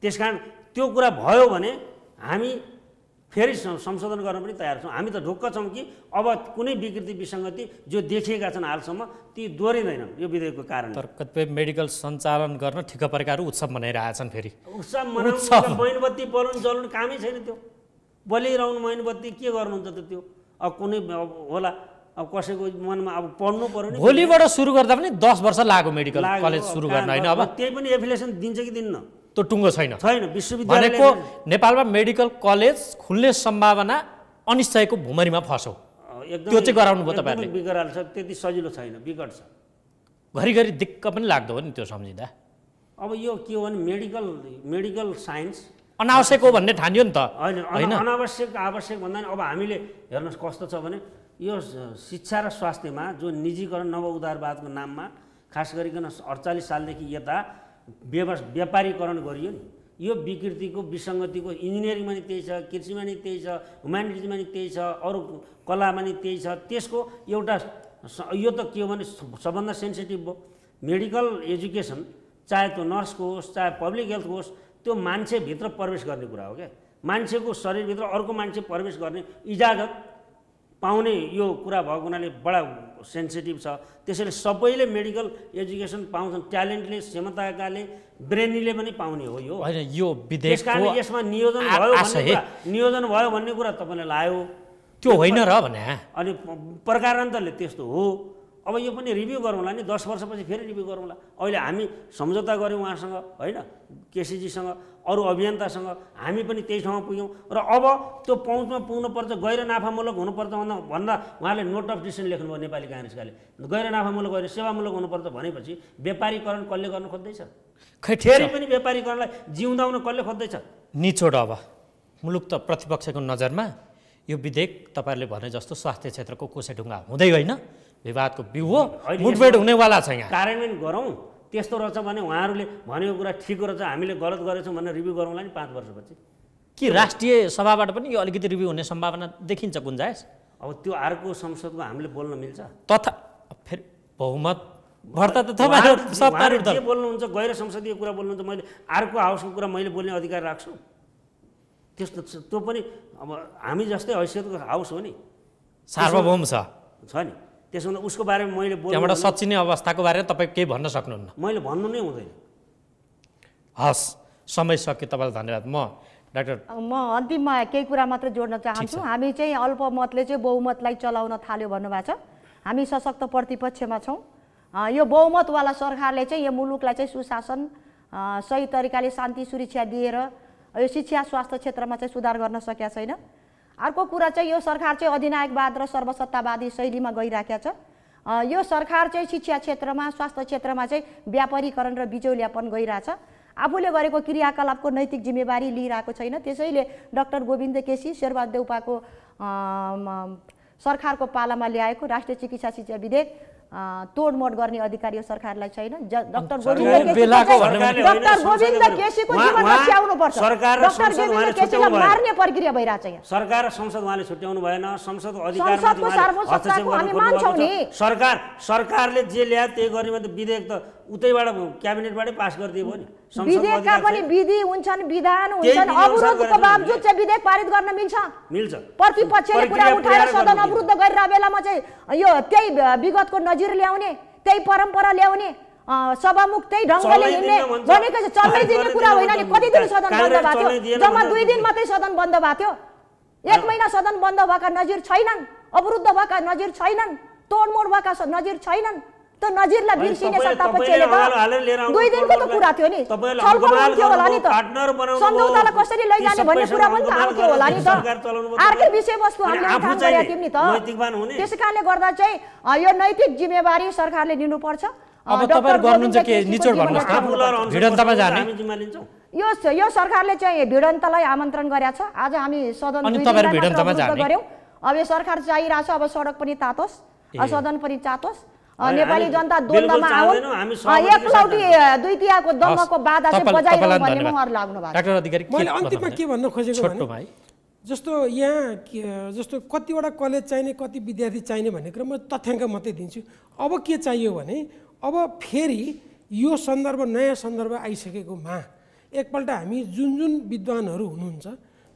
[SPEAKER 2] त्यसकारण त्यो कुरा भयो भने हामी फेरि संशोधन गर्न पनि तयार छौँ हामी त ढुक्क छौँ कि अब कुनै विकृति विसङ्गति जो देखिएका छन् हालसम्म ती दोहोरिँदैनन् यो विधेयकको कारण
[SPEAKER 1] तर कतिपय मेडिकल सञ्चालन गर्न ठिक्क परेकाहरू उत्सव मनाइरहेछन् फेरि
[SPEAKER 2] उत्सव मनाउनु मैनबत्ती बलुन जलाउनु कामै छैन त्यो बलिरहनु मैनबत्ती के गर्नुहुन्छ त त्यो अब कुनै होला अब कसैको मनमा अब पढ्नु पर्यो नि
[SPEAKER 1] भोलिबाट सुरु गर्दा पनि 10 वर्ष लाग्यो मेडिकल कलेज सुरु गर्न होइन अब
[SPEAKER 2] त्यही पनि एफिलिएसन दिन्छ कि दिन्न
[SPEAKER 1] त्यो टुङ्गो छैन
[SPEAKER 2] विश्वविद्यालय
[SPEAKER 1] भनेको नेपालमा मेडिकल कलेज खुल्ने सम्भावना अनिश्चयको भुमरीमा फस्यो त्यो चाहिँ गराउनु भयो तपाईहरुले
[SPEAKER 2] बिगराल छ त्यति सजिलो छैन विकट छ
[SPEAKER 1] घरिघरि दिक्क पनि लाग्दो हो नि त्यो सम्झिँदा
[SPEAKER 2] अब यो के हो भने मेडिकल साइन्स
[SPEAKER 1] अनावश्यक हो भन्ने ठानियो नि त
[SPEAKER 2] होइन अनावश्यक आवश्यक भन्दा अब हामीले हेर्नुहोस् कस्तो छ भने यो शिक्षा र स्वास्थ्यमा जो निजीकरण नव उदारवादको नाममा खास गरिकन 48 सालदेखि यता व्यापारीकरण गरियो नि यो विकृतिको विसङ्गतिको इन्जिनियरिङमा नि त्यही छ कृषिमा नि त्यही छ ह्युम्यानिटिजमा नि त्यही छ अरू कलामा नि त्यही छ त्यसको एउटा यो त के हो भने सबभन्दा सेन्सिटिभ हो मेडिकल एजुकेसन चाहे त्यो नर्सको होस् चाहे पब्लिक हेल्थको होस् त्यो मान्छेभित्र प्रवेश गर्ने कुरा हो क्या मान्छेको शरीरभित्र अर्को मान्छे प्रवेश गर्ने इजाजत पाउने यो कुरा भएको हुनाले बडा सेन्सिटिभ छ त्यसैले सबैले मेडिकल एजुकेसन पाउँछन् ट्यालेन्टले क्षमताकाले ब्रेनीले पनि पाउने हो यो
[SPEAKER 1] हैन यो विधेयकको
[SPEAKER 2] यसमा नियोजन भयो भन्ने कुरा तपाईले लायो
[SPEAKER 1] त्यो होइन र भने
[SPEAKER 2] अनि प्रकारान्तरले त्यस्तो हो अब यो पनि रिभ्यू गरौँला नि 10 वर्षपछि फेरि रिभ्यू गरौँला अहिले हामी सम्झौता गऱ्यौँ उहाँसँग होइन केसीजीसँग अरू अभियन्तासँग हामी पनि त्यही ठाउँमा पुग्यौँ र अब त्यो पहुँचमा पुग्नुपर्छ गैर नाफामूलक हुनुपर्छ भन्दा उहाँले नोट अफ डिसिसन लेख्नुभयो नेपाली काङ्ग्रेसकाले गैर नाफामूलक गैर सेवामूलक हुनुपर्छ भनेपछि व्यापारीकरण कसले गर्न खोज्दैछ फेरि पनि व्यापारीकरणलाई जिउँदाउन कसले खोज्दैछ
[SPEAKER 1] निचोड अब मुलुक त प्रतिपक्षको नजरमा यो विधेयक तपाईहरुले भने जस्तो स्वास्थ्य क्षेत्रको कोसेढुङ्गा हुँदै होइन विवादको बिउ हो मुठभेड हुनेवाला छ यहाँ
[SPEAKER 2] कार्यान्वयन गरौँ त्यस्तो रहेछ भने उहाँहरूले भनेको कुरा ठिक रहेछ हामीले गलत गरेछौँ भनेर रिभ्यू गरौँला नि 5 वर्षपछि।
[SPEAKER 1] कि राष्ट्रिय सभाबाट पनि यो अलिकति रिभ्यू हुने सम्भावना देखिन्छ गुन्जायस?
[SPEAKER 2] अब त्यो अर्को संसदको हामीले बोल्न मिल्छ?
[SPEAKER 1] तथा फेरि बहुमत भर्ता त तपाईहरु सत्तारूढ दल
[SPEAKER 2] के बोल्नुहुन्छ, गैर संसदीय कुरा बोल्नुहुन्छ, मैले अर्को हाउसको कुरा मैले बोल्ने अधिकार राख्छु? त्यस्तो त्यो पनि अब हामी जस्तै हैसियतको हाउस हो नि,
[SPEAKER 1] सार्वभौम छ
[SPEAKER 2] नि, त्यसो भने उसको बारेमा मैले बोल्नु
[SPEAKER 1] त्यहाँबाट सच्चिने अवस्थाको बारेमा तपाईँ केही भन्न सक्नुहुन्न?
[SPEAKER 2] मैले भन्नु नै हुँदैन।
[SPEAKER 1] हस्, समय सक्यो, तपाईँलाई धन्यवाद। म डाक्टर
[SPEAKER 3] म अन्तिममा केही कुरा मात्र जोड्न चाहन्छु। हामी चाहिँ अल्पमतले चाहिँ बहुमतलाई चलाउन थाल्यो भन्नुभएको छ। हामी सशक्त प्रतिपक्षमा छौँ। यो बहुमतवाला सरकारले चाहिँ यो मुलुकलाई चाहिँ सुशासन, सही तरिकाले शान्ति सुरक्षा दिएर यो शिक्षा स्वास्थ्य क्षेत्रमा चाहिँ सुधार गर्न सकेका छैन। अर्को कुरा चाहिँ यो सरकार चाहिँ अधिनायकवाद र सर्वसत्तावादी शैलीमा गइराखेको छ। यो सरकार चाहिँ शिक्षा क्षेत्रमा, स्वास्थ्य क्षेत्रमा चाहिँ व्यापारीकरण र बिचौलियापन गइरहेछ। आफूले गरेको क्रियाकलापको नैतिक जिम्मेवारी लिइरहेको छैन। त्यसैले डाक्टर गोविन्द केसी शेरबहादुर देउपाको सरकारको पालामा ल्याएको राष्ट्रिय चिकित्सा शिक्षा विधेयक तोडमोड गर्ने अधिकार यो सरकारलाई छैन। डाक्टर गोविन्द केसीको जीवन बचाउनु पर्छ। डाक्टर गोविन्द केसीलाई मार्ने प्रक्रिया भइरहेछ यहाँ।
[SPEAKER 2] सरकार र संसद उहाँले छुट्याउनु भएन। संसदको अधिकारमा
[SPEAKER 3] संसदको सार्वसत्ताको हामी मान्छौँ नि।
[SPEAKER 2] सरकारले जे ल्यायो त्यही गर्ने भने विधेयक त उतैबाट क्याबिनेटबाटै पास गरिदियो भयो नि।
[SPEAKER 3] विधेयकका पनि विधि हुन्छन्, विधान हुन्छन्। अवरोधको बावजुद चाहिँ विधेयक पारित गर्न मिल्छ। प्रतिपक्षले कुरा उठाएर सदन अवरुद्ध गरेर बेलामा चाहिँ यो त्यही विगतको नजिर ल्याउने, त्यही परम्परा ल्याउने, सभामुख त्यही ढङ्गले हिँड्ने भनेको चाहिँ चल्दै दिने कुरा होइन नि। कति दिन सदन बन्द भएको थियो? जम्मा 2 दिन मात्रै सदन बन्द भएको थियो। 1 महिना सदन बन्द भएका नजिर छैनन्, अवरुद्ध भएका नजिर छैनन्, तोडमोड भएका नजिर छैनन्। त नजिरलाई बिर्सिने सत्तापक्षले त 2 दिनको त कुरा थियो नि। छलफल हुन्थ्यो होला नि त। सम्झौतालाई कसरी लैजाने भन्ने कुरा पनि त आउँथ्यो होला नि त। अर्कै विषयवस्तु हामीले उठान गरेका थियौँ नि त। त्यसै कारणले गर्दा चाहिँ यो नैतिक जिम्मेवारी सरकारले लिनुपर्छ।
[SPEAKER 1] अब तपाईहरु गर्नुहुन्छ के निचोड भन्नुस् त? भिडन्तमा जाने
[SPEAKER 3] यो सरकारले चाहिँ भिडन्तलाई आमन्त्रण गरेको छ। आज हामी सदन गर्यौँ। अब यो सरकार चाहिरहेछ, अब सडक पनि तातोस्, सदन पनि चातोस्, नेपाली जनता द्वन्द्वमा आउन्, एकलौटी दुई तिहाको दम्मको बाधा चाहिँ बजाइरहनु भन्ने उहाँहरू लाग्नु भएको छ।
[SPEAKER 1] डाक्टर अधिकारी
[SPEAKER 4] मैले अन्तिममा के भन्न खोजेको भने जस्तो यहाँ जस्तो कतिवटा कलेज चाहिने, कति विद्यार्थी चाहिने भन्ने कुरा म तथ्याङ्क मात्रै दिन्छु। अब के चाहियो भने अब फेरि यो सन्दर्भ, नयाँ सन्दर्भ आइसकेकोमा एकपल्ट हामी जुन जुन विद्वानहरू हुनुहुन्छ,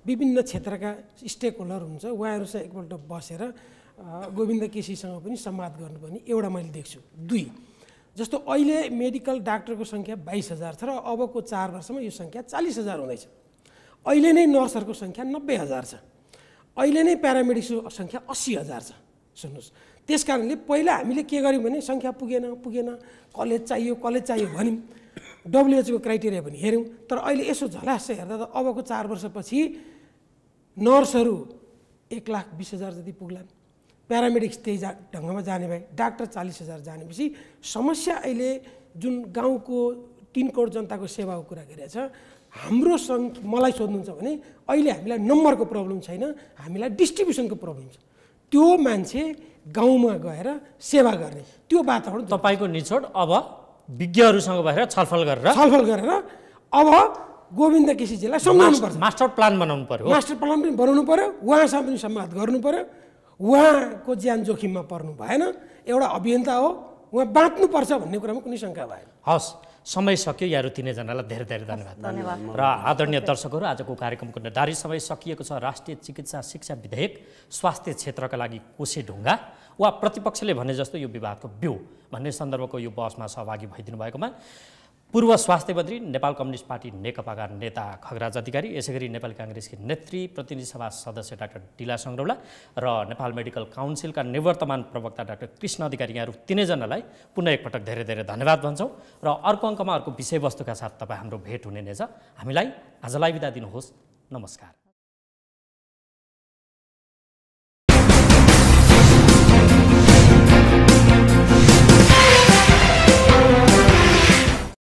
[SPEAKER 4] विभिन्न क्षेत्रका स्टेक होल्डर हुनुहुन्छ, उहाँहरूसँग एकपल्ट बसेर गोविन्द केसीसँग पनि संवाद गर्नुपर्ने एउटा मैले देख्छु। 2 जस्तो अहिले मेडिकल डाक्टरको सङ्ख्या 22,000 छ र अबको 4 वर्षमा यो सङ्ख्या 40,000 हुँदैछ। अहिले नै नर्सहरूको सङ्ख्या 90,000 छ। अहिले नै प्यारामेडिक्सको सङ्ख्या 80,000 छ। सुन्नुहोस्, त्यस कारणले पहिला हामीले के गर्यौँ भने सङ्ख्या पुगेन कलेज चाहियो भन्यौँ, WHO को क्राइटेरिया पनि हेऱ्यौँ। तर अहिले यसो झलास हेर्दा त अबको 4 वर्षपछि नर्सहरू 1,20,000 जति पुग्लान्, प्यारामेडिक्स त्यही ढङ्गमा जाने भए, डाक्टर 40,000 जानेपछि समस्या अहिले जुन गाउँको 3 करोड जनताको सेवाको कुरा गरिरहेछ, हाम्रो मलाई सोध्नुहुन्छ भने अहिले हामीलाई नम्बरको प्रब्लम छैन, हामीलाई डिस्ट्रिब्युसनको प्रब्लम छ। त्यो मान्छे गाउँमा गएर सेवा गर्ने त्यो वातावरण
[SPEAKER 1] तपाईँको निचोड अब विज्ञहरूसँग भएर छलफल गरेर
[SPEAKER 4] अब गोविन्द केसीजीलाई सम्झाउनु पर्छ।
[SPEAKER 1] मास्टर प्लान बनाउनु पर्यो,
[SPEAKER 4] उहाँसँग पनि संवाद गर्नु पर्यो। उहाँको ज्यान जोखिममा पर्नु भएन, एउटा अभियन्ता हो, उहाँ बाँच्नुपर्छ भन्ने कुरामा कुनै शङ्का भएन।
[SPEAKER 1] हस्, समय सक्यो। यहाँहरू तिनैजनालाई धेरै धेरै धन्यवाद। र आदरणीय दर्शकहरू, आजको कार्यक्रमको निर्धारित समय सकिएको छ। राष्ट्रिय चिकित्सा शिक्षा विधेयक स्वास्थ्य क्षेत्रका लागि कोसे ढुङ्गा वा प्रतिपक्षले भने जस्तो यो विवादको बिउ भन्ने सन्दर्भको यो बहसमा सहभागी भइदिनु भएकोमा पूर्व स्वास्थ्य मन्त्री, नेपाल कम्युनिस्ट पार्टी नेकपाका नेता खगराज अधिकारी, यसैगरी नेपाली काङ्ग्रेसकी नेत्री प्रतिनिधि सभा सदस्य डाक्टर डिला सङ्ग्रौला र नेपाल मेडिकल काउन्सिलका निवर्तमान प्रवक्ता डाक्टर कृष्ण अधिकारी, यहाँहरू तिनैजनालाई पुनः एकपटक धेरै धेरै धन्यवाद भन्छौँ। र अर्को अङ्कमा अर्को विषयवस्तुका साथ तपाईँ हाम्रो भेट हुने नै छ। हामीलाई आजलाई बिदा दिनुहोस्। नमस्कार।